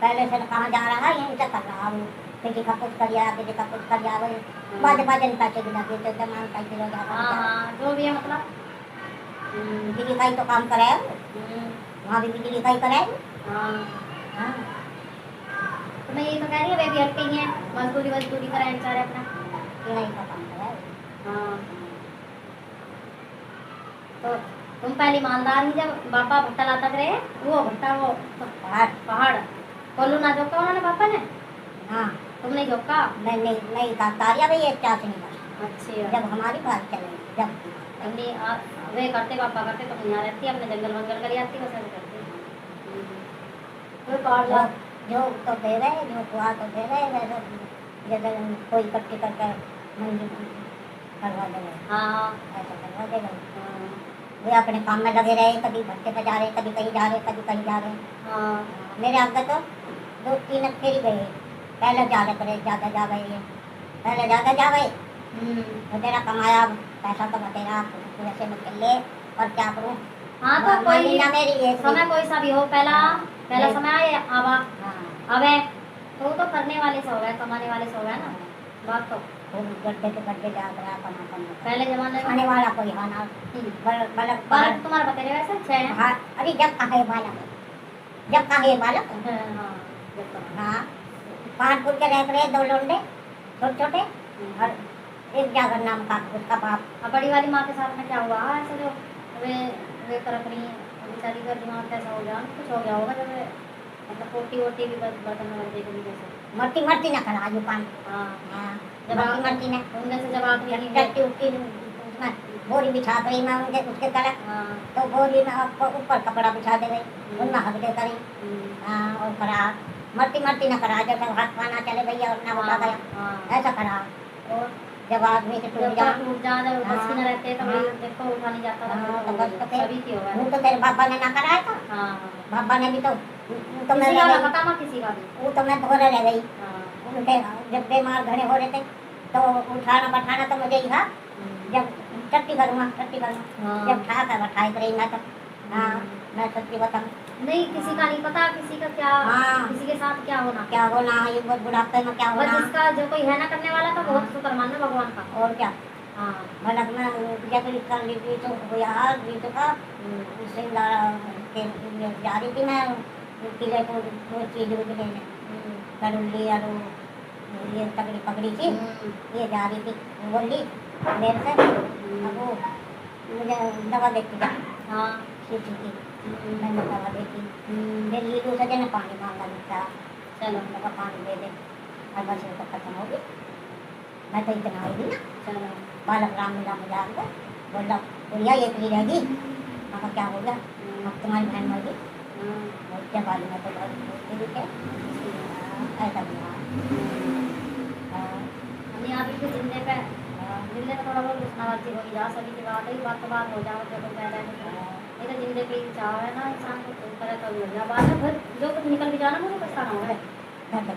पहले से कहाँ जा रहा है यहीं से कर रहा हूँ किसी का कुछ कर किसी का कुछ कर वही बाद बाजन पैसे गिना देते जमान पैसे हो हाँ जाता हाँ जो भी है मतलब। बिजली का ही तो काम कराए वहाँ भी बिजली का ही कराए हाँ हाँ तो मैं यही तो कह रही हूँ वे भी हल्के ही हैं, मजदूरी कराए बेचारे अपना। सिलाई का काम कराए हाँ तो तुम पहले ईमानदार ही जब पापा भट्टा लाता रहे वो भट्टा वो पहाड़ कोल्लू ना झोंका उन्होंने पापा ने, हाँ तुमने झोंका। नहीं था तारिया भाई एक चार नहीं था अच्छी जब हमारी बात चले जब तुमने वे करते पापा करते तुम यहाँ रहती अपने जंगल वंगल कर आती बस ऐसे करती। कोई पार जो जो तो दे रहे जो हुआ तो दे रहे वैसे जैसे कोई इकट्ठी करके मंदिर करवा दे रहे हाँ ऐसा करवा दे रहे वे अपने काम में लगे रहे कभी भट्टे पे जा रहे कभी कहीं जा रहे कभी कहीं जा रहे हाँ मेरे आगे तो 2-3 फेरी गए पहले ज़्यादा करे ज़्यादा जा गए पहले ज़्यादा जा गए बतेरा कमाया पैसा तो बतेरा वैसे निकल ले और क्या करूँ हाँ तो कोई ना मेरी ये समय कोई सा भी हो पहला समय आए आवा हाँ अबे तो वो तो करने वाले से हो गए, कमाने वाले से हो गए ना बात तो। वो गड्ढे के गड्ढे जा रहा कमा पहले जमाने खाने में वाला कोई खाना बलक बालक तुम्हारा बतेरे वैसे 6 हैं। हाँ अरे जब कहे बालक जब कहे बालक हाँ जब तक। हाँ कानपुर के रह रहे 2 लोंडे छोटे छोटे और एक जागर नाम का उसका बाप। अब बड़ी वाली माँ के साथ में क्या हुआ ऐसे जो वे कर रही बेचारी का दिमाग कैसा हो गया, कुछ हो गया होगा जब मतलब पोटी भी बर्तन में रख देगी जैसे मरती मरती न करा जो पान हाँ हाँ जब मरती मरती न उनमें से जब आप नहीं टट्टी उट्टी उसमें बोरी बिछा गई मैं उनके उसके तरह हाँ तो बोरी में ऊपर कपड़ा बिछा दे गई उनमें हक दे करी हाँ और करा मरती मरती न करा जब हाथ पाना चले भैया और ना उठा गया हाँ ऐसा करा और जब आदमी से टूट जब जा टूट जा जब बस की न रहते तो वही देखो उठा नहीं जाता हाँ, तो था बस तो फिर सभी की होगा। वो तो तेरे पापा ने ना कराया था हाँ पापा ने भी तो मैं किसी रह का ना गई पता ना किसी का भी। वो तो मैं धोरे रह गई हाँ उनके जब बीमार घने हो रहे थे तो उठाना बैठाना तो मुझे ही था जब टट्टी करूँगा हाँ। जब ठा कर बैठाई करी मैं तो हाँ मैं सच्ची बताऊँ नहीं किसी का नहीं पता, किसी का क्या, हाँ। किसी के साथ क्या होना। क्या होना है, ये बहुत बुढ़ापे में क्या बस होना। जिसका जो कोई है ना करने वाला तो बहुत शुक्र मानना भगवान का। और क्या, हाँ। भलक में जब कर ली थी तो हुआ हाल भी तो का इससे जा रही थी मैं किले को वो चीज लेने करुल्ली और ये तगड़ी पकड़ी थी, ये जा रही थी बोली मेरे से अब वो मुझे दवा देती जा। हाँ। सीटी की मैंने दवा देती, फिर लीलू से जने पानी मांगा मिलता, चलो लगा पानी दे दे और बस वो तो खत्म हो गई। मैं तो इतना आई ना, चलो बालक राम मिला मुझे आकर बोला बुढ़िया ये इतनी रहेगी। मैं क्या हो गया, अब तुम्हारी बहन मर गई। क्या बाली में तो ऐसा हम यहाँ पे जिंदे पे जिंदे में थोड़ा बहुत घुसनाबाजी हो जा सभी की बात है, बात तो बात हो जाओ तो कह रहे हैं नहीं तो जिंदे पे ही चाह है ना इंसान को करे तो मिल जाए। बाद में फिर जो कुछ निकल भी जाना मुझे पछताना होगा,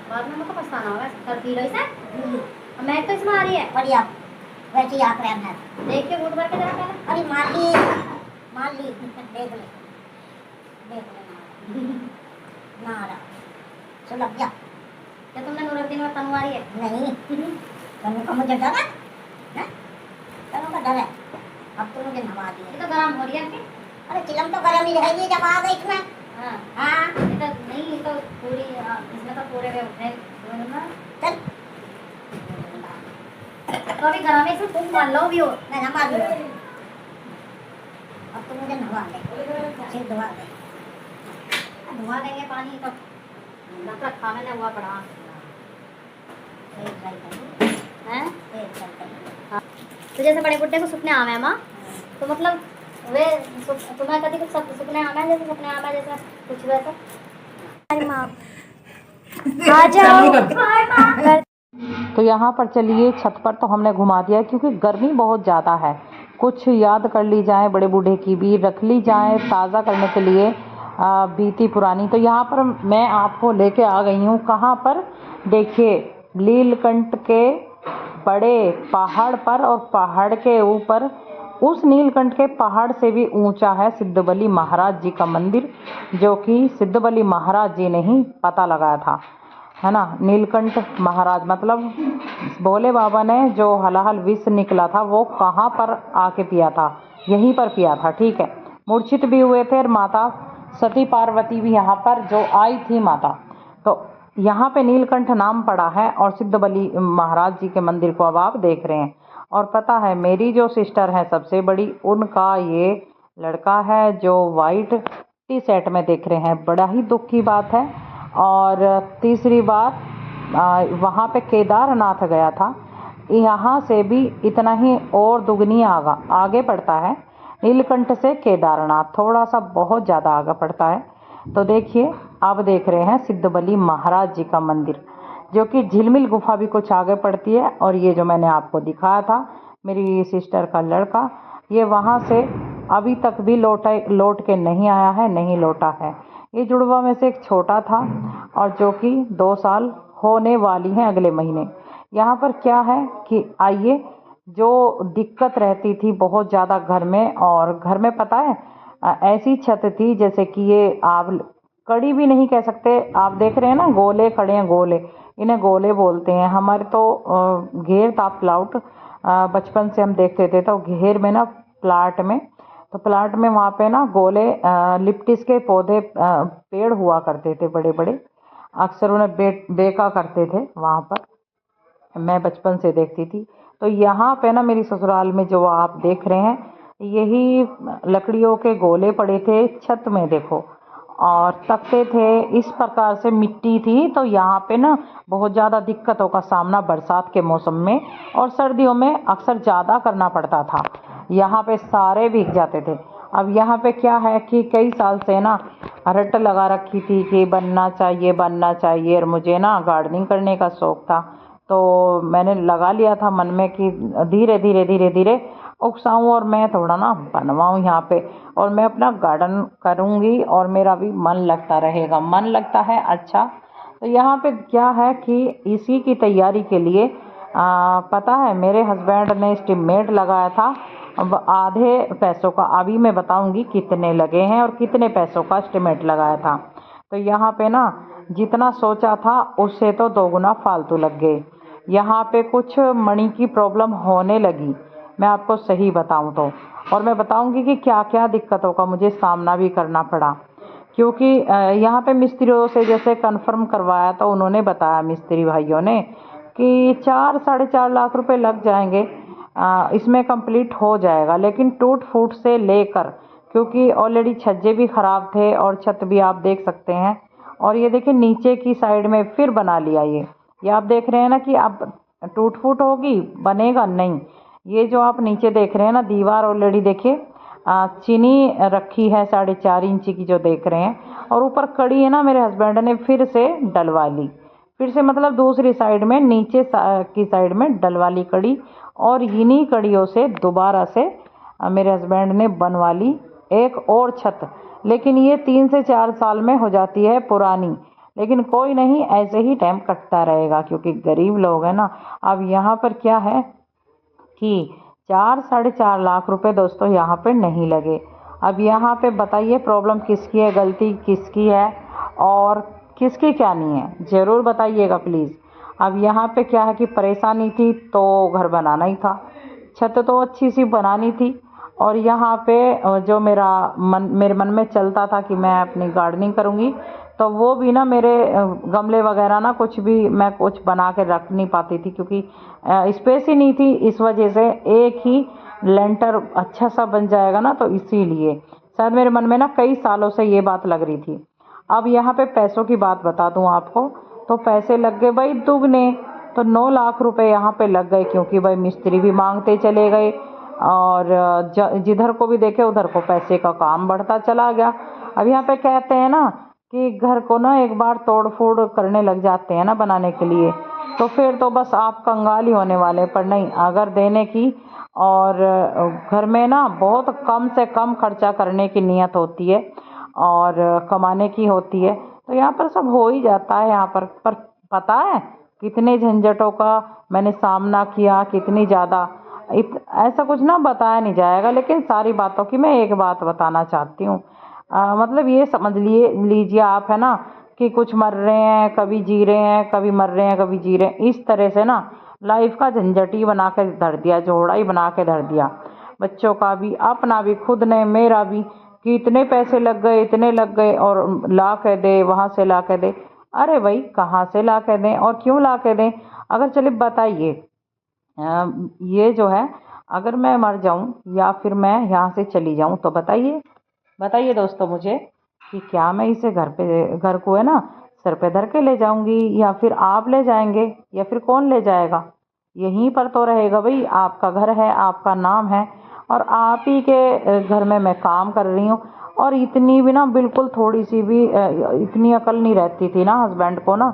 बाद में मुझको पछताना होगा। कर पी रही से मैं तो इसमें आ रही है बढ़िया वैसे याद रहना है। देख के वोट भर के जरा पहले। अरे मान ली देख ले नारा सुलभ जा। क्या तुमने नूरुद्दीन और तनु आ रही है? नहीं तनु का मुझे डर है, तनु का डर है। अब तो मुझे नवा ये दिया। तो गरम हो रही है। अरे चिलम तो गर्म ही रहेगी जब आ गई इसमें। हाँ हाँ ये तो नहीं, ये तो पूरी इसमें तो पूरे वे उठे चल तो अभी गरम है, इसमें खूब मान लो भी हो। मैं नवा दूँ। अब तो मुझे नवा दे, सिर धुआ दे। धुआं देंगे पानी तो नफरत खाने ने हुआ पड़ा हैं। तो जैसे बड़े बुड्ढे को सपने आवे हैं माँ, तो मतलब वे तुम्हें कभी कुछ सपने आवे हैं, जैसे सपने आवे जैसे कुछ वैसा। अरे माँ आ जाओ। तो यहाँ पर चलिए छत पर तो हमने घुमा दिया क्योंकि गर्मी बहुत ज़्यादा है। कुछ याद कर ली जाए, बड़े बूढ़े की भी रख ली जाए ताज़ा करने के लिए बीती पुरानी। तो यहाँ पर मैं आपको लेके आ गई हूँ कहाँ पर, देखिए नीलकंठ के बड़े पहाड़ पर, और पहाड़ के ऊपर उस नीलकंठ के पहाड़ से भी ऊंचा है सिद्धबली महाराज जी का मंदिर, जो कि सिद्धबली महाराज जी ने ही पता लगाया था, है ना। नीलकंठ महाराज मतलब भोले बाबा ने जो हलाहल विष निकला था वो कहाँ पर आके पिया था, यहीं पर पिया था, ठीक है। मूर्छित भी हुए थे और माता सती पार्वती भी यहाँ पर जो आई थी माता, तो यहाँ पे नीलकंठ नाम पड़ा है और सिद्धबली महाराज जी के मंदिर को अब आप देख रहे हैं। और पता है मेरी जो सिस्टर है सबसे बड़ी, उनका ये लड़का है जो वाइट टी शर्ट में देख रहे हैं, बड़ा ही दुख की बात है। और तीसरी बात वहाँ पे केदारनाथ गया था, यहाँ से भी इतना ही और दुगनी आगे पड़ता है। नीलकंठ से केदारनाथ थोड़ा सा बहुत ज़्यादा आगे पड़ता है। तो देखिए आप देख रहे हैं सिद्धबली महाराज जी का मंदिर, जो कि झिलमिल गुफा भी कुछ आगे पड़ती है। और ये जो मैंने आपको दिखाया था मेरी सिस्टर का लड़का, ये वहाँ से अभी तक भी लौट के नहीं आया है, नहीं लौटा है। ये जुड़वा में से एक छोटा था और जो कि 2 साल होने वाली हैं अगले महीने। यहाँ पर क्या है कि आइए, जो दिक्कत रहती थी बहुत ज़्यादा घर में, और घर में पता है ऐसी छत थी जैसे कि ये आप कड़ी भी नहीं कह सकते, आप देख रहे हैं ना गोले खड़े हैं, गोले, इन्हें गोले बोलते हैं। हमारे तो घेर था प्लाट, बचपन से हम देखते थे, तो घेर में ना प्लाट में, तो प्लाट में वहाँ पे ना गोले लिप्टिस के पौधे पेड़ हुआ करते थे बड़े बड़े, अक्सर उन्हें बेका करते थे वहाँ पर, मैं बचपन से देखती थी। तो यहाँ पे ना मेरी ससुराल में जो आप देख रहे हैं यही लकड़ियों के गोले पड़े थे छत में, देखो, और तख्ते थे, इस प्रकार से मिट्टी थी। तो यहाँ पे ना बहुत ज़्यादा दिक्कतों का सामना बरसात के मौसम में और सर्दियों में अक्सर ज़्यादा करना पड़ता था, यहाँ पे सारे भीग जाते थे। अब यहाँ पे क्या है कि कई साल से ना रट लगा रखी थी कि बनना चाहिए, और मुझे ना गार्डनिंग करने का शौक़ था, तो मैंने लगा लिया था मन में कि धीरे धीरे उकसाऊँ और मैं थोड़ा ना बनवाऊँ यहाँ पे, और मैं अपना गार्डन करूँगी और मेरा भी मन लगता रहेगा, मन लगता है अच्छा। तो यहाँ पे क्या है कि इसी की तैयारी के लिए पता है मेरे हस्बैंड ने एस्टीमेट लगाया था अब आधे पैसों का अभी मैं बताऊंगी कितने लगे हैं और कितने पैसों का एस्टिमेट लगाया था। तो यहाँ पे ना जितना सोचा था उससे तो 2 गुना फालतू लग गए। यहाँ पे कुछ मनी की प्रॉब्लम होने लगी, मैं आपको सही बताऊं तो, और मैं बताऊंगी कि क्या क्या दिक्कतों का मुझे सामना भी करना पड़ा। क्योंकि यहाँ पे मिस्त्रियों से जैसे कंफर्म करवाया तो उन्होंने बताया, मिस्त्री भाइयों ने, कि 4-4.5 लाख रुपए लग जाएंगे, इसमें कंप्लीट हो जाएगा। लेकिन टूट फूट से लेकर, क्योंकि ऑलरेडी छज्जे भी ख़राब थे और छत भी आप देख सकते हैं, और ये देखिए नीचे की साइड में फिर बना लिया। ये आप देख रहे हैं ना कि अब टूट फूट होगी, बनेगा नहीं। ये जो आप नीचे देख रहे हैं ना, दीवार ऑलरेडी देखिए चीनी रखी है 4.5 इंची की जो देख रहे हैं, और ऊपर कड़ी है ना मेरे हस्बैंड ने फिर से डलवा ली, फिर से मतलब दूसरी साइड में नीचे की साइड में डलवा ली कड़ी, और इन्हीं कड़ियों से दोबारा से मेरे हस्बैंड ने बनवा ली एक और छत। लेकिन ये 3 से 4 साल में हो जाती है पुरानी, लेकिन कोई नहीं, ऐसे ही टाइम कटता रहेगा क्योंकि गरीब लोग हैं ना। अब यहाँ पर क्या है कि 4-4.5 लाख रुपए दोस्तों यहाँ पे नहीं लगे। अब यहाँ पे बताइए प्रॉब्लम किसकी है, गलती किसकी है और किसकी क्या नहीं है, ज़रूर बताइएगा प्लीज़। अब यहाँ पे क्या है कि परेशानी थी तो घर बनाना ही था, छत तो अच्छी सी बनानी थी, और यहाँ पे जो मेरे मन में चलता था कि मैं अपनी गार्डनिंग करूँगी, तो वो भी ना मेरे गमले वगैरह ना कुछ भी मैं कुछ बना के रख नहीं पाती थी, क्योंकि स्पेस ही नहीं थी। इस वजह से एक ही लेंटर अच्छा सा बन जाएगा ना, तो इसीलिए शायद मेरे मन में ना कई सालों से ये बात लग रही थी। अब यहाँ पे पैसों की बात बता दूँ आपको, तो पैसे लग गए भाई दुगने, तो 9 लाख रुपए यहाँ पे लग गए, क्योंकि भाई मिस्त्री भी मांगते चले गए, और जिधर को भी देखे उधर को पैसे का काम बढ़ता चला गया। अब यहाँ पे कहते हैं ना कि घर को ना एक बार तोड़ फोड़ करने लग जाते हैं ना बनाने के लिए, तो फिर तो बस आप कंगाल ही होने वाले। पर नहीं, अगर देने की और घर में ना बहुत कम से कम खर्चा करने की नियत होती है और कमाने की होती है, तो यहाँ पर सब हो ही जाता है। यहाँ पर पता है कितने झंझटों का मैंने सामना किया, कितनी ज़्यादा, ऐसा कुछ ना बताया नहीं जाएगा। लेकिन सारी बातों की मैं एक बात बताना चाहती हूँ, मतलब ये समझ लीजिए आप, है ना, कि कुछ मर रहे हैं कभी जी रहे हैं, कभी मर रहे हैं कभी जी रहे हैं, इस तरह से ना लाइफ का झंझट ही बना के धर दिया, जोड़ा ही बना के धर दिया। बच्चों का भी, अपना भी, खुद ने, मेरा भी, कि इतने पैसे लग गए, इतने लग गए, और ला के दे, वहाँ से ला के दे। अरे भाई कहाँ से ला के दें और क्यों ला के दें? अगर चलिए बताइए, ये जो है, अगर मैं मर जाऊं या फिर मैं यहाँ से चली जाऊं, तो बताइए दोस्तों मुझे कि क्या मैं इसे घर को है ना सर पे धर के ले जाऊंगी, या फिर आप ले जाएंगे, या फिर कौन ले जाएगा? यहीं पर तो रहेगा भाई, आपका घर है, आपका नाम है, और आप ही के घर में मैं काम कर रही हूँ। और इतनी भी ना, बिल्कुल थोड़ी सी भी इतनी अकल नहीं रहती थी ना हस्बैंड को ना,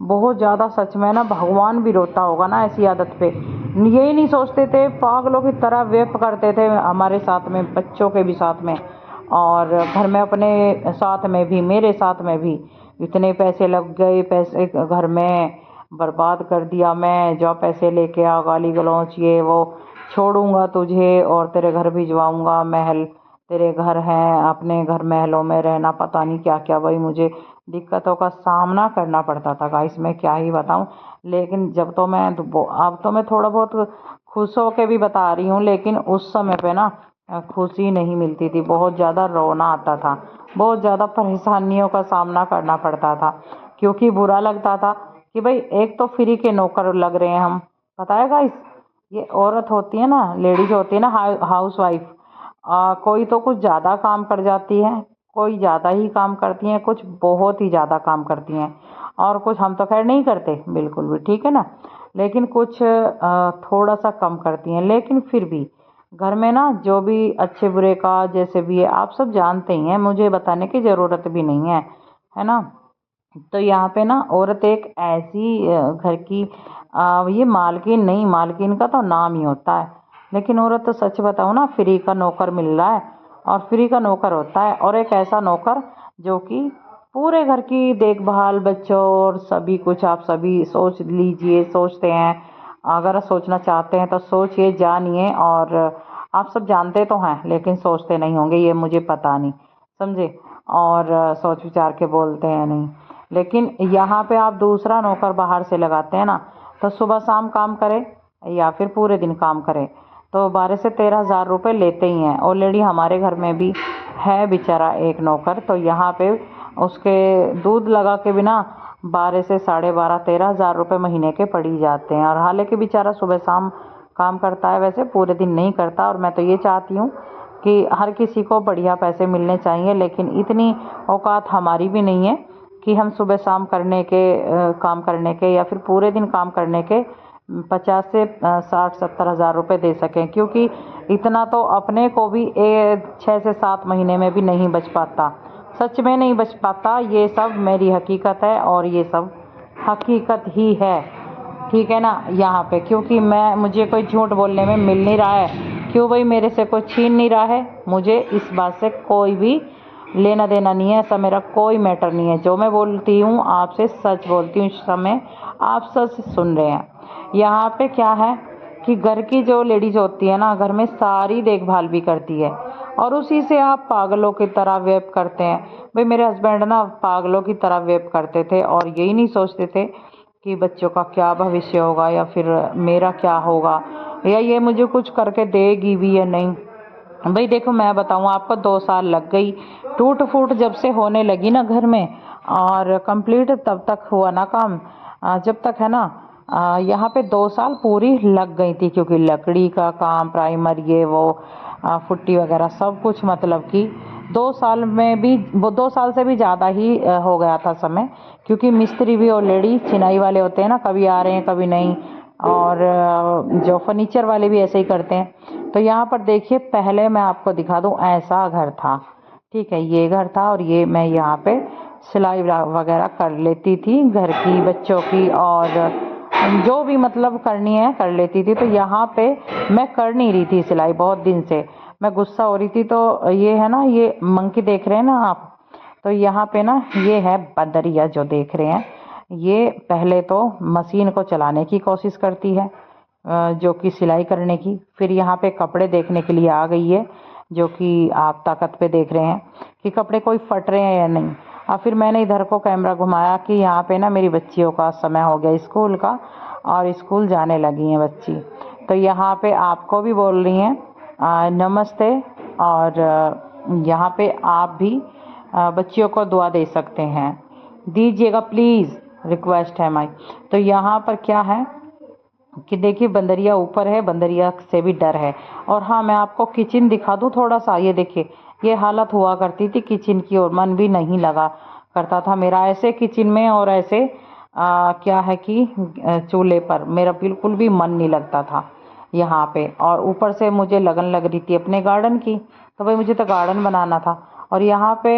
बहुत ज़्यादा। सच में ना भगवान भी रोता होगा ना ऐसी आदत पे। यही नहीं सोचते थे, पागलों की तरह वेप करते थे हमारे साथ में, बच्चों के भी साथ में, और घर में अपने साथ में भी, मेरे साथ में भी। इतने पैसे लग गए, पैसे घर में बर्बाद कर दिया मैं, जो पैसे लेके आ, गाली गलौच, ये वो, छोड़ूंगा तुझे और तेरे घर भिजवाऊंगा, महल तेरे घर हैं, अपने घर महलों में रहना, पता नहीं क्या क्या। भाई मुझे दिक्कतों का सामना करना पड़ता था गाइस, मैं क्या ही बताऊं। लेकिन जब तो मैं अब तो मैं थोड़ा बहुत खुश होके भी बता रही हूँ, लेकिन उस समय पे ना खुशी नहीं मिलती थी, बहुत ज़्यादा रोना आता था, बहुत ज़्यादा परेशानियों का सामना करना पड़ता था, क्योंकि बुरा लगता था कि भाई एक तो फ्री के नौकर लग रहे हैं हम। पता है गाइस, ये औरत होती है ना, लेडीज होती है ना, हाउस वाइफ, कोई तो कुछ ज़्यादा काम कर जाती है, कोई ज़्यादा ही काम करती हैं, कुछ बहुत ही ज़्यादा काम करती हैं, और कुछ, हम तो खैर नहीं करते बिल्कुल भी, ठीक है ना, लेकिन कुछ थोड़ा सा कम करती हैं। लेकिन फिर भी घर में ना जो भी अच्छे बुरे का जैसे भी है, आप सब जानते ही हैं, मुझे बताने की ज़रूरत भी नहीं है ना। तो यहाँ पे ना औरत एक ऐसी घर की ये मालकिन नहीं, मालकिन का तो नाम ही होता है, लेकिन औरत तो सच बताऊँ ना, फ्री का नौकर मिल रहा है, और फ्री का नौकर होता है, और एक ऐसा नौकर जो कि पूरे घर की देखभाल, बच्चों और सभी कुछ, आप सभी सोच लीजिए, सोचते हैं, अगर सोचना चाहते हैं तो सोचिए, जानिए, और आप सब जानते तो हैं लेकिन सोचते नहीं होंगे, ये मुझे पता नहीं, समझे, और सोच विचार के बोलते हैं नहीं। लेकिन यहाँ पे आप दूसरा नौकर बाहर से लगाते हैं ना, तो सुबह शाम काम करे या फिर पूरे दिन काम करे तो 12 से 13 हज़ार रुपये लेते ही हैं। ऑलरेडी हमारे घर में भी है बेचारा एक नौकर, तो यहाँ पे उसके दूध लगा के बिना 12 से 12.5-13 हज़ार रुपये महीने के पड़ ही जाते हैं। और हालांकि बेचारा सुबह शाम काम करता है, वैसे पूरे दिन नहीं करता। और मैं तो ये चाहती हूँ कि हर किसी को बढ़िया पैसे मिलने चाहिए, लेकिन इतनी औकात हमारी भी नहीं है कि हम सुबह शाम काम करने के या फिर पूरे दिन काम करने के 50 से 60-70 हज़ार रुपये दे सकें, क्योंकि इतना तो अपने को भी 6 से 7 महीने में भी नहीं बच पाता, सच में नहीं बच पाता। ये सब मेरी हकीकत है और ये सब हकीकत ही है, ठीक है ना यहाँ पे, क्योंकि मुझे कोई झूठ बोलने में मिल नहीं रहा है। क्यों भाई, मेरे से कोई छीन नहीं रहा है, मुझे इस बात से कोई भी लेना देना नहीं है, ऐसा मेरा कोई मैटर नहीं है। जो मैं बोलती हूँ आपसे सच बोलती हूँ, इस समय आप सच सुन रहे हैं। यहाँ पे क्या है कि घर की जो लेडीज होती है ना, घर में सारी देखभाल भी करती है और उसी से आप पागलों की तरह वेप करते हैं। भाई मेरे हस्बैंड ना पागलों की तरह वेप करते थे और यही नहीं सोचते थे कि बच्चों का क्या भविष्य होगा या फिर मेरा क्या होगा, या ये मुझे कुछ करके देगी भी या नहीं। भाई देखो मैं बताऊँ आपको, 2 साल लग गई, टूट फूट जब से होने लगी ना घर में, और कंप्लीट तब तक हुआ ना काम, जब तक है ना यहाँ पे 2 साल पूरी लग गई थी, क्योंकि लकड़ी का काम, प्राइमर, ये वो फुट्टी वगैरह सब कुछ, मतलब कि 2 साल में भी, वो 2 साल से भी ज़्यादा ही हो गया था समय, क्योंकि मिस्त्री भी ऑलरेडी चिनाई वाले होते हैं ना, कभी आ रहे हैं कभी नहीं, और जो फर्नीचर वाले भी ऐसे ही करते हैं। तो यहाँ पर देखिए, पहले मैं आपको दिखा दूँ, ऐसा घर था, ठीक है, ये घर था और ये मैं यहाँ पे सिलाई वगैरह कर लेती थी, घर की, बच्चों की, और जो भी मतलब करनी है कर लेती थी। तो यहाँ पे मैं कर नहीं रही थी सिलाई बहुत दिन से, मैं गुस्सा हो रही थी। तो ये है ना, ये मंकी देख रहे हैं ना आप, तो यहाँ पे ना ये है बंदरिया जो देख रहे हैं, ये पहले तो मशीन को चलाने की कोशिश करती है, जो कि सिलाई करने की, फिर यहाँ पे कपड़े देखने के लिए आ गई है, जो कि आप ताकत पे देख रहे हैं कि कपड़े कोई फट रहे हैं या नहीं। और फिर मैंने इधर को कैमरा घुमाया कि यहाँ पे ना मेरी बच्चियों का समय हो गया स्कूल का, और स्कूल जाने लगी हैं बच्ची। तो यहाँ पे आपको भी बोल रही हैं नमस्ते, और यहाँ पे आप भी बच्चियों को दुआ दे सकते हैं, दीजिएगा प्लीज़, रिक्वेस्ट है माई। तो यहाँ पर क्या है कि देखिए, बंदरिया ऊपर है, बंदरिया से भी डर है। और हाँ, मैं आपको किचन दिखा दूँ थोड़ा सा, ये देखिए, ये हालत हुआ करती थी किचन की, और मन भी नहीं लगा करता था मेरा ऐसे किचन में, और ऐसे क्या है कि चूल्हे पर मेरा बिल्कुल भी मन नहीं लगता था यहाँ पे। और ऊपर से मुझे लगन लग रही थी अपने गार्डन की, तो भाई मुझे तो गार्डन बनाना था। और यहाँ पे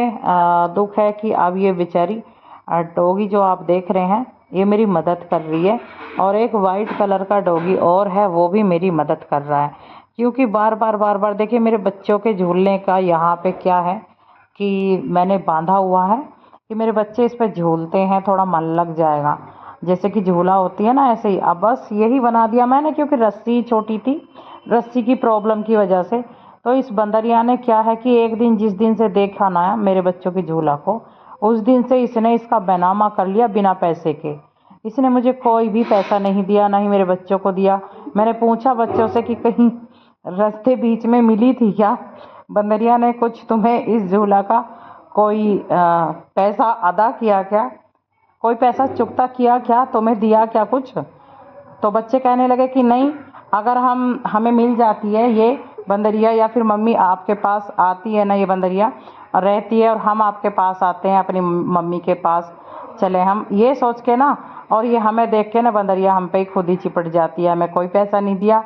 दुख है कि अब ये बेचारी डॉगी जो आप देख रहे हैं, ये मेरी मदद कर रही है, और एक वाइट कलर का डॉगी और है, वो भी मेरी मदद कर रहा है, क्योंकि बार बार देखिए, मेरे बच्चों के झूलने का यहाँ पे क्या है कि मैंने बांधा हुआ है कि मेरे बच्चे इस पर झूलते हैं, थोड़ा मन लग जाएगा, जैसे कि झूला होती है ना, ऐसे ही। अब बस यही बना दिया मैंने, क्योंकि रस्सी छोटी थी, रस्सी की प्रॉब्लम की वजह से। तो इस बंदरिया ने क्या है कि एक दिन, जिस दिन से देखा ना मेरे बच्चों की झूला को, उस दिन से इसने इसका बैनामा कर लिया बिना पैसे के। इसने मुझे कोई भी पैसा नहीं दिया, ना ही मेरे बच्चों को दिया। मैंने पूछा बच्चों से कि कहीं रास्ते बीच में मिली थी क्या, बंदरिया ने कुछ तुम्हें इस झूला का कोई पैसा अदा किया क्या, कोई पैसा चुकता किया क्या, तुम्हें दिया क्या कुछ? तो बच्चे कहने लगे कि नहीं, अगर हमें मिल जाती है ये बंदरिया, या फिर मम्मी आपके पास आती है ना ये बंदरिया और रहती है, और हम आपके पास आते हैं अपनी मम्मी के पास, चले हम, ये सोच के ना, और ये हमें देख के ना बंदरिया हम पे ही खुद ही चिपट जाती है, हमें कोई पैसा नहीं दिया।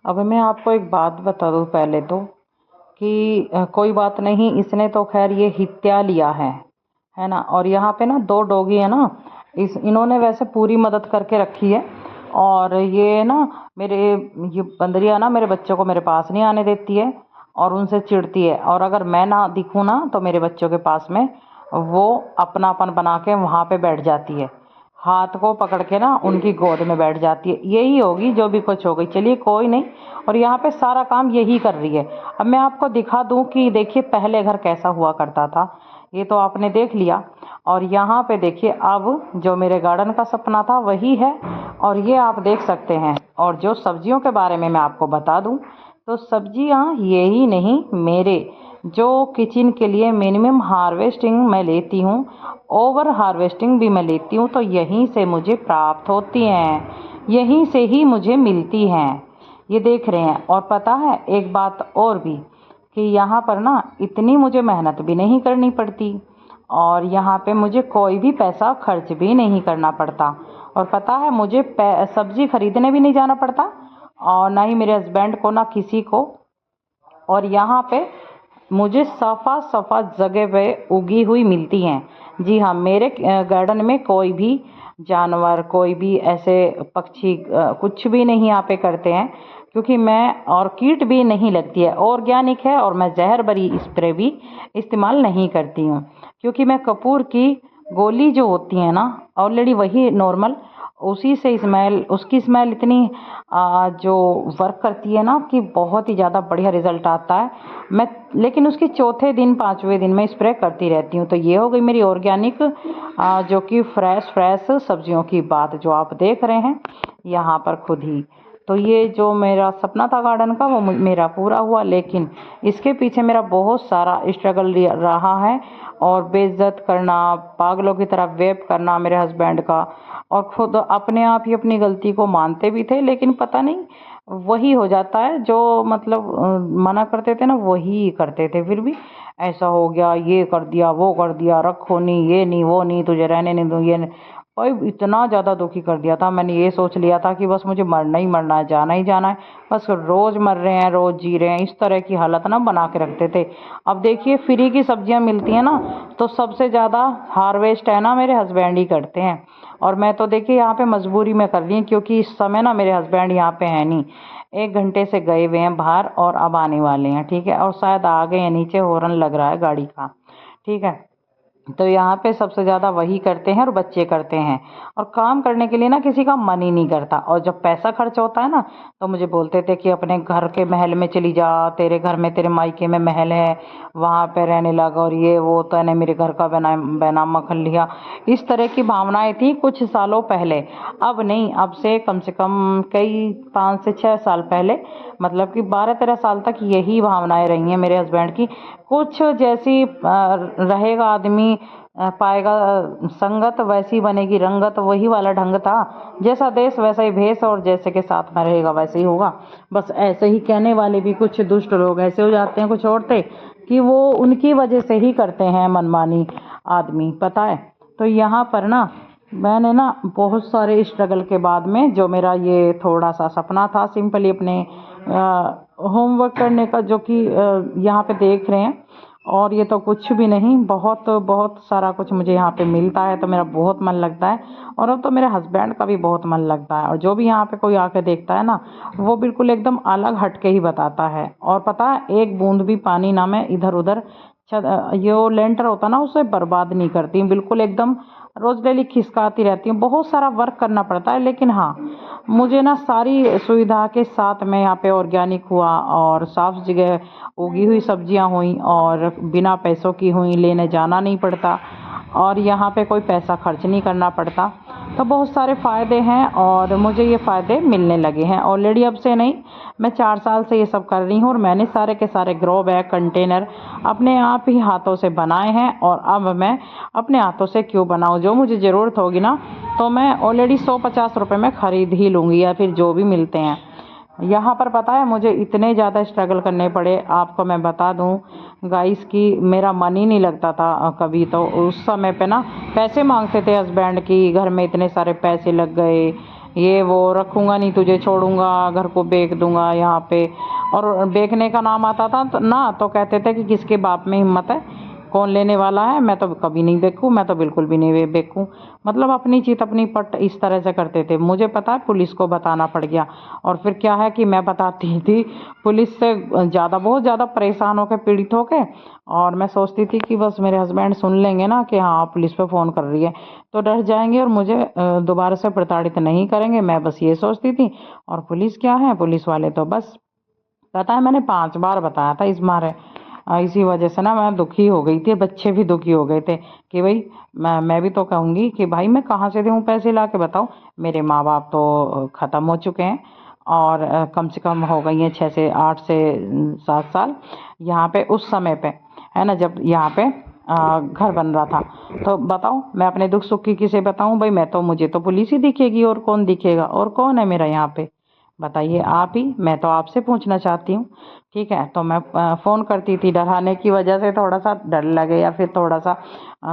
अब मैं आपको एक बात बता दूं पहले तो, कि कोई बात नहीं, इसने तो खैर ये हित्या लिया है ना। और यहाँ पे ना 2 डॉगी है ना, इन्होंने वैसे पूरी मदद करके रखी है, और ये ना ये बंदरिया ना मेरे बच्चों को मेरे पास नहीं आने देती है, और उनसे चिढ़ती है, और अगर मैं ना दिखूँ ना तो मेरे बच्चों के पास में वो अपनापन बना के वहाँ पे बैठ जाती है। हाथ को पकड़ के ना उनकी गोद में बैठ जाती है। यही होगी जो भी कुछ हो गई, चलिए कोई नहीं। और यहाँ पे सारा काम यही कर रही है। अब मैं आपको दिखा दूँ कि देखिए पहले घर कैसा हुआ करता था, ये तो आपने देख लिया। और यहाँ पे देखिए अब जो मेरे गार्डन का सपना था वही है, और ये आप देख सकते हैं। और जो सब्जियों के बारे में मैं आपको बता दूं तो सब्जियां यही नहीं, मेरे जो किचन के लिए मिनिमम हार्वेस्टिंग मैं लेती हूँ, ओवर हार्वेस्टिंग भी मैं लेती हूँ, तो यहीं से मुझे प्राप्त होती हैं, यहीं से ही मुझे मिलती हैं। ये देख रहे हैं। और पता है एक बात और भी कि यहाँ पर ना इतनी मुझे मेहनत भी नहीं करनी पड़ती, और यहाँ पे मुझे कोई भी पैसा खर्च भी नहीं करना पड़ता। और पता है मुझे सब्जी खरीदने भी नहीं जाना पड़ता, और ना ही मेरे हस्बैंड को, ना किसी को। और यहाँ पे मुझे सफ़ा सफ़ा जगह पे उगी हुई मिलती हैं। जी हाँ, मेरे गार्डन में कोई भी जानवर, कोई भी ऐसे पक्षी कुछ भी नहीं यहाँ पे करते हैं, क्योंकि मैं, और कीट भी नहीं लगती है, ऑर्गेनिक है। और मैं जहर भरी स्प्रे भी इस्तेमाल नहीं करती हूँ, क्योंकि मैं कपूर की गोली जो होती है ना, ऑलरेडी वही नॉर्मल, उसी से स्मेल, उसकी स्मेल इतनी जो वर्क करती है ना कि बहुत ही ज़्यादा बढ़िया रिजल्ट आता है। मैं लेकिन उसके चौथे दिन, पाँचवें दिन में स्प्रे करती रहती हूँ। तो ये हो गई मेरी ऑर्गेनिक जो कि फ्रेश सब्जियों की बात, जो आप देख रहे हैं यहाँ पर खुद ही। तो ये जो मेरा सपना था गार्डन का, वो मेरा पूरा हुआ। लेकिन इसके पीछे मेरा बहुत सारा स्ट्रगल रहा है, और बेइज्जत करना, पागलों की तरह वेप करना मेरे हस्बैंड का, और खुद अपने आप ही अपनी गलती को मानते भी थे। लेकिन पता नहीं वही हो जाता है जो मतलब मना करते थे ना वही करते थे, फिर भी ऐसा हो गया, ये कर दिया, वो कर दिया, रखो नहीं, ये नहीं, वो नहीं, तुझे रहने नहीं दूँ, ये नहीं। भाई इतना ज़्यादा दुखी कर दिया था। मैंने ये सोच लिया था कि बस मुझे मरना ही मरना है, जाना ही जाना है, बस रोज़ मर रहे हैं, रोज़ जी रहे हैं, इस तरह की हालत ना बना के रखते थे। अब देखिए फ्री की सब्जियां मिलती हैं ना, तो सबसे ज़्यादा हार्वेस्ट है ना मेरे हस्बैंड ही करते हैं। और मैं तो देखिए यहाँ पे मजबूरी में कर रही हूँ, क्योंकि इस समय ना मेरे हस्बैंड यहाँ पे हैं नहीं, 1 घंटे से गए हुए हैं बाहर, और अब आने वाले हैं, ठीक है। और शायद आ गए हैं, नीचे हॉर्न लग रहा है गाड़ी का, ठीक है। तो यहाँ पे सबसे ज़्यादा वही करते हैं, और बच्चे करते हैं। और काम करने के लिए ना किसी का मन ही नहीं करता। और जब पैसा खर्च होता है ना, तो मुझे बोलते थे कि अपने घर के महल में चली जा, तेरे घर में, तेरे मायके में महल है, वहाँ पे रहने लगा, और ये वो तूने मेरे घर का बेनामा कर लिया। इस तरह की भावनाएं थी कुछ सालों पहले। अब नहीं, अब से कम कई 5 से 6 साल पहले, मतलब कि 12-13 साल तक यही भावनाएं रही हैं मेरे हस्बैंड की। कुछ जैसी रहेगा आदमी, पाएगा संगत, वैसी बनेगी रंगत, वही वाला ढंग था। जैसा देश वैसा ही भेष, और जैसे के साथ में रहेगा वैसे ही होगा। बस ऐसे ही कहने वाले भी कुछ दुष्ट लोग ऐसे हो जाते हैं, कुछ औरतें, कि वो उनकी वजह से ही करते हैं मनमानी आदमी, पता है। तो यहाँ पर ना मैंने ना बहुत सारे स्ट्रगल के बाद में, जो मेरा ये थोड़ा सा सपना था सिंपली अपने होमवर्क करने का, जो कि यहाँ पे देख रहे हैं, और ये तो कुछ भी नहीं, बहुत बहुत सारा कुछ मुझे यहाँ पे मिलता है, तो मेरा बहुत मन लगता है। और अब तो मेरे हस्बैंड का भी बहुत मन लगता है। और जो भी यहाँ पे कोई आके देखता है ना, वो बिल्कुल एकदम अलग हटके ही बताता है। और पता है एक बूंद भी पानी ना मैं इधर उधर ये लेंटर होता ना, उसे बर्बाद नहीं करती, बिल्कुल एकदम रोज़ डेली खिसकाती रहती हूँ। बहुत सारा वर्क करना पड़ता है, लेकिन हाँ मुझे ना सारी सुविधा के साथ में यहाँ पे ऑर्गेनिक हुआ, और साफ जगह उगी हुई सब्जियाँ हुई, और बिना पैसों की हुई, लेने जाना नहीं पड़ता, और यहाँ पे कोई पैसा खर्च नहीं करना पड़ता। तो बहुत सारे फ़ायदे हैं, और मुझे ये फ़ायदे मिलने लगे हैं ऑलरेडी। अब से नहीं, मैं 4 साल से ये सब कर रही हूँ। और मैंने सारे के सारे ग्रो बैग, कंटेनर अपने आप ही हाथों से बनाए हैं। और अब मैं अपने हाथों से क्यों बनाऊँ, जो मुझे ज़रूरत होगी ना, तो मैं ऑलरेडी 150 रुपये में ख़रीद ही लूँगी, या फिर जो भी मिलते हैं। यहाँ पर पता है मुझे इतने ज़्यादा स्ट्रगल करने पड़े, आपको मैं बता दूँ गाइस, कि मेरा मन ही नहीं लगता था कभी। तो उस समय पे ना पैसे मांगते थे हस्बैंड की, घर में इतने सारे पैसे लग गए, ये वो, रखूँगा नहीं, तुझे छोड़ूंगा, घर को बेच दूंगा यहाँ पे। और बेचने का नाम आता था तो ना, तो कहते थे कि किसके बाप में हिम्मत है कौन लेने वाला है, मैं तो कभी नहीं बेकूँ, मैं तो बिल्कुल भी नहीं बेकूँ। मतलब अपनी चीत अपनी पट इस तरह से करते थे। मुझे पता है पुलिस को बताना पड़ गया, और फिर क्या है कि मैं बताती थी पुलिस से ज़्यादा, बहुत ज़्यादा परेशान होकर, पीड़ित होकर। और मैं सोचती थी कि बस मेरे हस्बैंड सुन लेंगे ना कि हाँ पुलिस पे फ़ोन कर रही है, तो डर जाएंगे और मुझे दोबारा से प्रताड़ित नहीं करेंगे। मैं बस ये सोचती थी। और पुलिस क्या है, पुलिस वाले तो बस, पता है मैंने 5 बार बताया था इस मारे। इसी वजह से ना मैं दुखी हो गई थी, बच्चे भी दुखी हो गए थे कि भाई मैं भी तो कहूँगी कि भाई मैं कहाँ से दूँ पैसे ला के, बताओ। मेरे माँ बाप तो ख़त्म हो चुके हैं, और कम से कम हो गई हैं 6 से 8 से 7 साल यहाँ पे, उस समय पे, है ना, जब यहाँ पे घर बन रहा था। तो बताओ मैं अपने दुख सुख की किसे बताऊं भाई, मैं तो, मुझे तो पुलिस ही दिखेगी, और कौन दिखेगा, और कौन है मेरा यहाँ पे, बताइए आप ही। मैं तो आपसे पूछना चाहती हूँ। ठीक है, तो मैं फ़ोन करती थी, डराने की वजह से थोड़ा सा डर लगे या फिर थोड़ा सा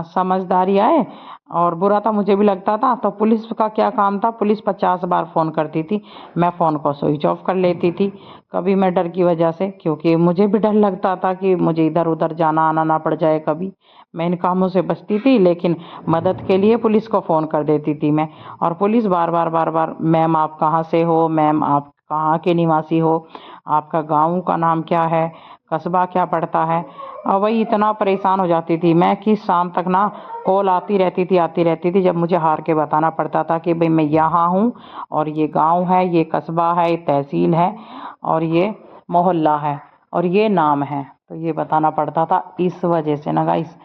समझदारी आए, और बुरा तो मुझे भी लगता था। तो पुलिस का क्या काम था, पुलिस 50 बार फ़ोन करती थी, मैं फ़ोन को स्विच ऑफ कर लेती थी। कभी मैं डर की वजह से, क्योंकि मुझे भी डर लगता था कि मुझे इधर उधर जाना आना ना पड़ जाए कभी, मैं इन कामों से बचती थी। लेकिन मदद के लिए पुलिस को फ़ोन कर देती थी मैं, और पुलिस बार बार, मैम आप कहाँ से हो, मैम आप कहाँ के निवासी हो, आपका गांव का नाम क्या है, कस्बा क्या पड़ता है। और वही इतना परेशान हो जाती थी मैं कि शाम तक ना कॉल आती रहती थी, जब मुझे हार के बताना पड़ता था कि भाई मैं यहाँ हूँ, और ये गांव है, ये कस्बा है, ये तहसील है, और ये मोहल्ला है, और ये नाम है। तो ये बताना पड़ता था। इस वजह से ना गाइस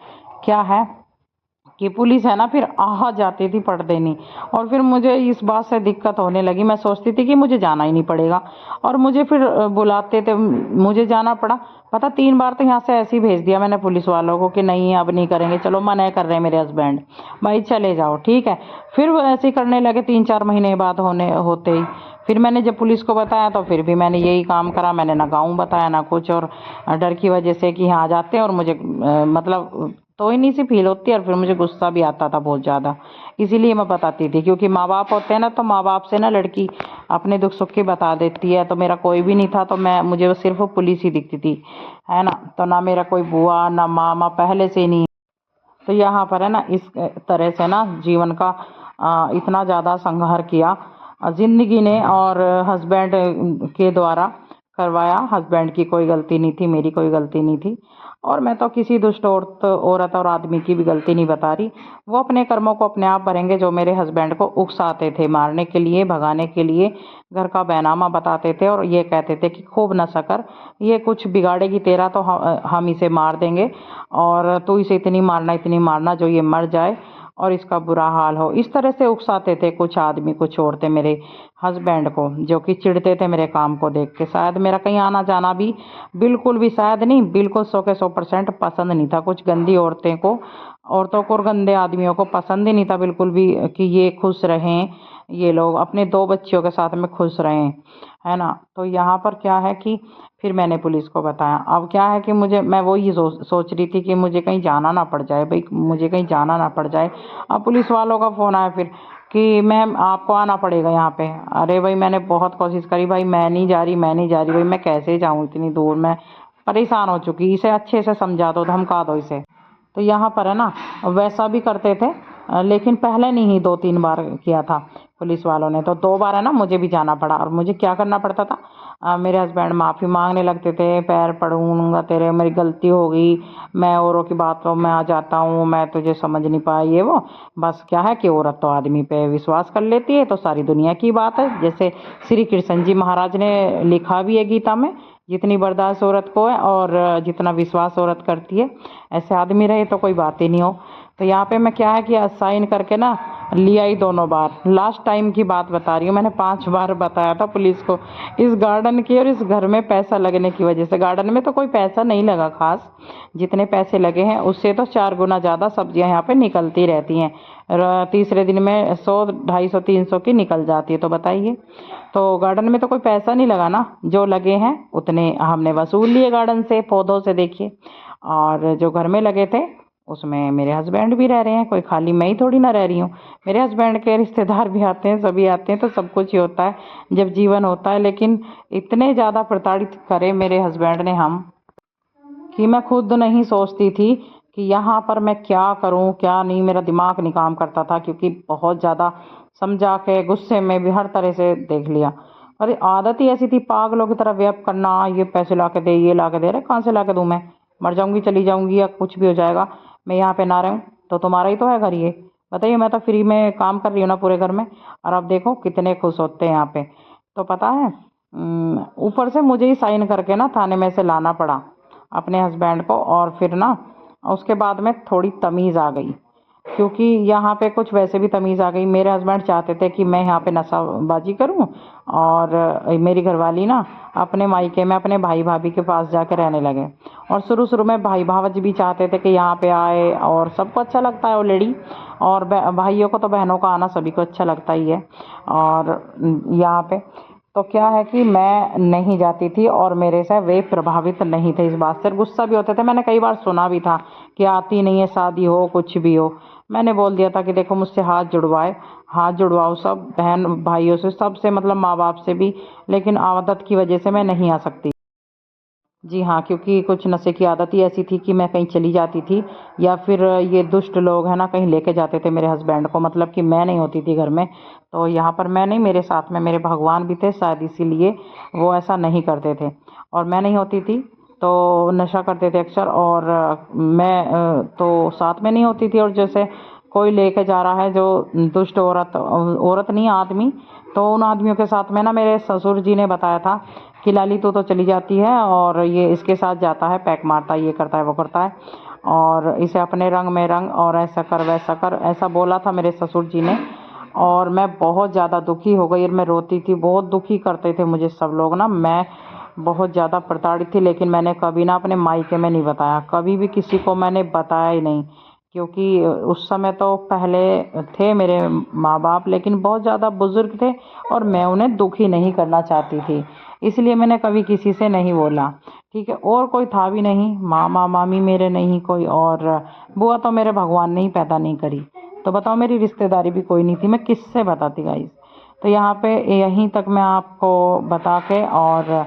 क्या है कि पुलिस है ना फिर आ जाती थी पट देनी, और फिर मुझे इस बात से दिक्कत होने लगी। मैं सोचती थी कि मुझे जाना ही नहीं पड़ेगा, और मुझे फिर बुलाते थे, मुझे जाना पड़ा। पता 3 बार तो यहाँ से ऐसे ही भेज दिया मैंने पुलिस वालों को कि नहीं अब नहीं करेंगे, चलो मना कर रहे हैं मेरे हस्बैंड, भाई चले जाओ ठीक है। फिर वो ऐसे ही करने लगे 3-4 महीने बाद होते ही। फिर मैंने जब पुलिस को बताया तो फिर भी मैंने यही काम करा, मैंने ना गाँव बताया ना कुछ, और डर की वजह से कि यहाँ आ जाते हैं और मुझे मतलब तो ही नहीं सी फील होती, और फिर मुझे गुस्सा भी आता था बहुत ज़्यादा। इसीलिए मैं बताती थी, क्योंकि माँ बाप होते हैं ना, तो माँ बाप से ना लड़की अपने दुख सुख की बता देती है। तो मेरा कोई भी नहीं था, तो मुझे वो सिर्फ पुलिस ही दिखती थी, है ना। तो ना मेरा कोई बुआ ना मामा पहले से ही नहीं। तो यहाँ पर है ना इस तरह से ना जीवन का इतना ज़्यादा संघर्ष किया ज़िंदगी ने, और हस्बैंड के द्वारा करवाया। हस्बैंड की कोई गलती नहीं थी, मेरी कोई गलती नहीं थी, और मैं तो किसी दुष्ट औरत और आदमी की भी गलती नहीं बता रही। वो अपने कर्मों को अपने आप भरेंगे। जो मेरे हस्बैंड को उकसाते थे मारने के लिए, भगाने के लिए, घर का बैनामा बताते थे, और ये कहते थे कि खूब नशा कर, ये कुछ बिगाड़ेगी तेरा तो हम इसे मार देंगे, और तू इसे इतनी मारना जो ये मर जाए और इसका बुरा हाल हो। इस तरह से उकसाते थे कुछ आदमी, कुछ औरतें मेरे हस्बैंड को, जो कि चिढ़ते थे मेरे काम को देख के। शायद मेरा कहीं आना जाना भी, बिल्कुल भी शायद नहीं, बिल्कुल 100 के 100% पसंद नहीं था। कुछ गंदी औरतों को और गंदे आदमियों को पसंद ही नहीं था बिल्कुल भी कि ये खुश रहें, ये लोग अपने 2 बच्चियों के साथ में खुश रहें, है ना। तो यहाँ पर क्या है कि फिर मैंने पुलिस को बताया। अब क्या है कि मैं वो ये सोच रही थी कि मुझे कहीं जाना ना पड़ जाए, भाई मुझे कहीं जाना ना पड़ जाए। अब पुलिस वालों का फ़ोन आया फिर कि मैम आपको आना पड़ेगा यहाँ पे। अरे भाई मैंने बहुत कोशिश करी, भाई मैं नहीं जा रही भाई, मैं कैसे जाऊँ इतनी दूर, मैं परेशान हो चुकी, इसे अच्छे से समझा दो, धमका दो इसे। तो यहाँ पर है ना वैसा भी करते थे, लेकिन पहले नहीं, 2-3 बार किया था पुलिस वालों ने। तो 2 बार है ना मुझे भी जाना पड़ा, और मुझे क्या करना पड़ता था, मेरे हस्बैंड माफ़ी मांगने लगते थे, पैर पड़ूंगा तेरे, मेरी गलती हो गई, मैं औरों की बातों में आ जाता हूँ, मैं तुझे समझ नहीं पाया ये वो। बस क्या है कि औरत तो आदमी पे विश्वास कर लेती है, तो सारी दुनिया की बात है। जैसे श्री कृष्ण जी महाराज ने लिखा भी है गीता में, जितनी बर्दाश्त औरत को है और जितना विश्वास औरत करती है, ऐसे आदमी रहे तो कोई बात ही नहीं हो। तो यहाँ पे मैं क्या है कि साइन करके ना लिया ही दोनों बार। लास्ट टाइम की बात बता रही हूँ, मैंने 5 बार बताया था पुलिस को इस गार्डन की और इस घर में पैसा लगने की वजह से। गार्डन में तो कोई पैसा नहीं लगा खास, जितने पैसे लगे हैं उससे तो 4 गुना ज़्यादा सब्जियां यहाँ पे निकलती रहती हैं। तीसरे दिन में 100, 250, 300 की निकल जाती है। तो बताइए, तो गार्डन में तो कोई पैसा नहीं लगा ना, जो लगे हैं उतने हमने वसूल लिए गार्डन से, पौधों से देखिए। और जो घर में लगे थे उसमें मेरे हस्बैंड भी रह रहे हैं, कोई खाली मैं ही थोड़ी ना रह रही हूँ। मेरे हस्बैंड के रिश्तेदार भी आते हैं, सभी आते हैं, तो सब कुछ ही होता है जब जीवन होता है। लेकिन इतने ज़्यादा प्रताड़ित करे मेरे हस्बैंड ने हम, कि मैं खुद नहीं सोचती थी कि यहाँ पर मैं क्या करूँ क्या नहीं, मेरा दिमाग नहीं काम करता था, क्योंकि बहुत ज़्यादा समझा के गुस्से में भी हर तरह से देख लिया। अरे आदत ही ऐसी थी पागलों की तरह व्यप करना, ये पैसे ला के दे, ये ला के दे। अरे कहाँ से ला के दूँ मैं? मर जाऊंगी, चली जाऊंगी, या कुछ भी हो जाएगा, मैं यहाँ पे ना रहूँ तो तुम्हारा ही तो है घर ये। बताइए, मैं तो फ्री में काम कर रही हूँ ना पूरे घर में, और अब देखो कितने खुश होते हैं यहाँ पे। तो पता है, ऊपर से मुझे ही साइन करके ना थाने में से लाना पड़ा अपने हस्बैंड को, और फिर ना उसके बाद में थोड़ी तमीज़ आ गई, क्योंकि यहाँ पे कुछ वैसे भी तमीज़ आ गई। मेरे हस्बैंड चाहते थे कि मैं यहाँ पे नशाबाजी करूँ, और मेरी घरवाली ना अपने मायके में अपने भाई भाभी के पास जाके रहने लगे। और शुरू शुरू में भाई भावज भी चाहते थे कि यहाँ पे आए, और सबको अच्छा लगता है ऑलरेडी, और भाइयों को तो बहनों का आना सभी को अच्छा लगता ही है। और यहाँ पे तो क्या है कि मैं नहीं जाती थी, और मेरे से वे प्रभावित नहीं थे इस बात से, गुस्सा भी होते थे। मैंने कई बार सुना भी था कि आती नहीं है, शादी हो कुछ भी हो। मैंने बोल दिया था कि देखो मुझसे हाथ जुड़वाए, हाथ जुड़वाओ सब बहन भाइयों से, सबसे, मतलब माँ बाप से भी, लेकिन आदत की वजह से मैं नहीं आ सकती। जी हाँ, क्योंकि कुछ नशे की आदत ही ऐसी थी कि मैं कहीं चली जाती थी, या फिर ये दुष्ट लोग हैं ना कहीं लेके जाते थे मेरे हस्बैंड को, मतलब कि मैं नहीं होती थी घर में। तो यहाँ पर मैं नहीं, मेरे साथ में मेरे भगवान भी थे शायद, इसीलिए वो ऐसा नहीं करते थे। और मैं नहीं होती थी तो नशा करते थे अक्सर, और मैं तो साथ में नहीं होती थी। और जैसे कोई लेके जा रहा है जो दुष्ट औरत, औरत नहीं आदमी, तो उन आदमियों के साथ में ना मेरे ससुर जी ने बताया था कि लाली तो चली जाती है, और ये इसके साथ जाता है, पैक मारता है, ये करता है वो करता है, और इसे अपने रंग में रंग, और ऐसा कर वैसा कर, ऐसा बोला था मेरे ससुर जी ने। और मैं बहुत ज़्यादा दुखी हो गई, और मैं रोती थी, बहुत दुखी करते थे मुझे सब लोग ना, मैं बहुत ज़्यादा प्रताड़ित थी। लेकिन मैंने कभी ना अपने मायके में नहीं बताया, कभी भी किसी को मैंने बताया ही नहीं, क्योंकि उस समय तो पहले थे मेरे माँ बाप, लेकिन बहुत ज़्यादा बुज़ुर्ग थे, और मैं उन्हें दुखी नहीं करना चाहती थी, इसलिए मैंने कभी किसी से नहीं बोला। ठीक है, और कोई था भी नहीं, मामा मामी मेरे नहीं कोई, और बुआ तो मेरे भगवान ने ही पैदा नहीं करी, तो बताओ मेरी रिश्तेदारी भी कोई नहीं थी, मैं किससे बताती गाइस। तो यहाँ पे यहीं तक मैं आपको बता के और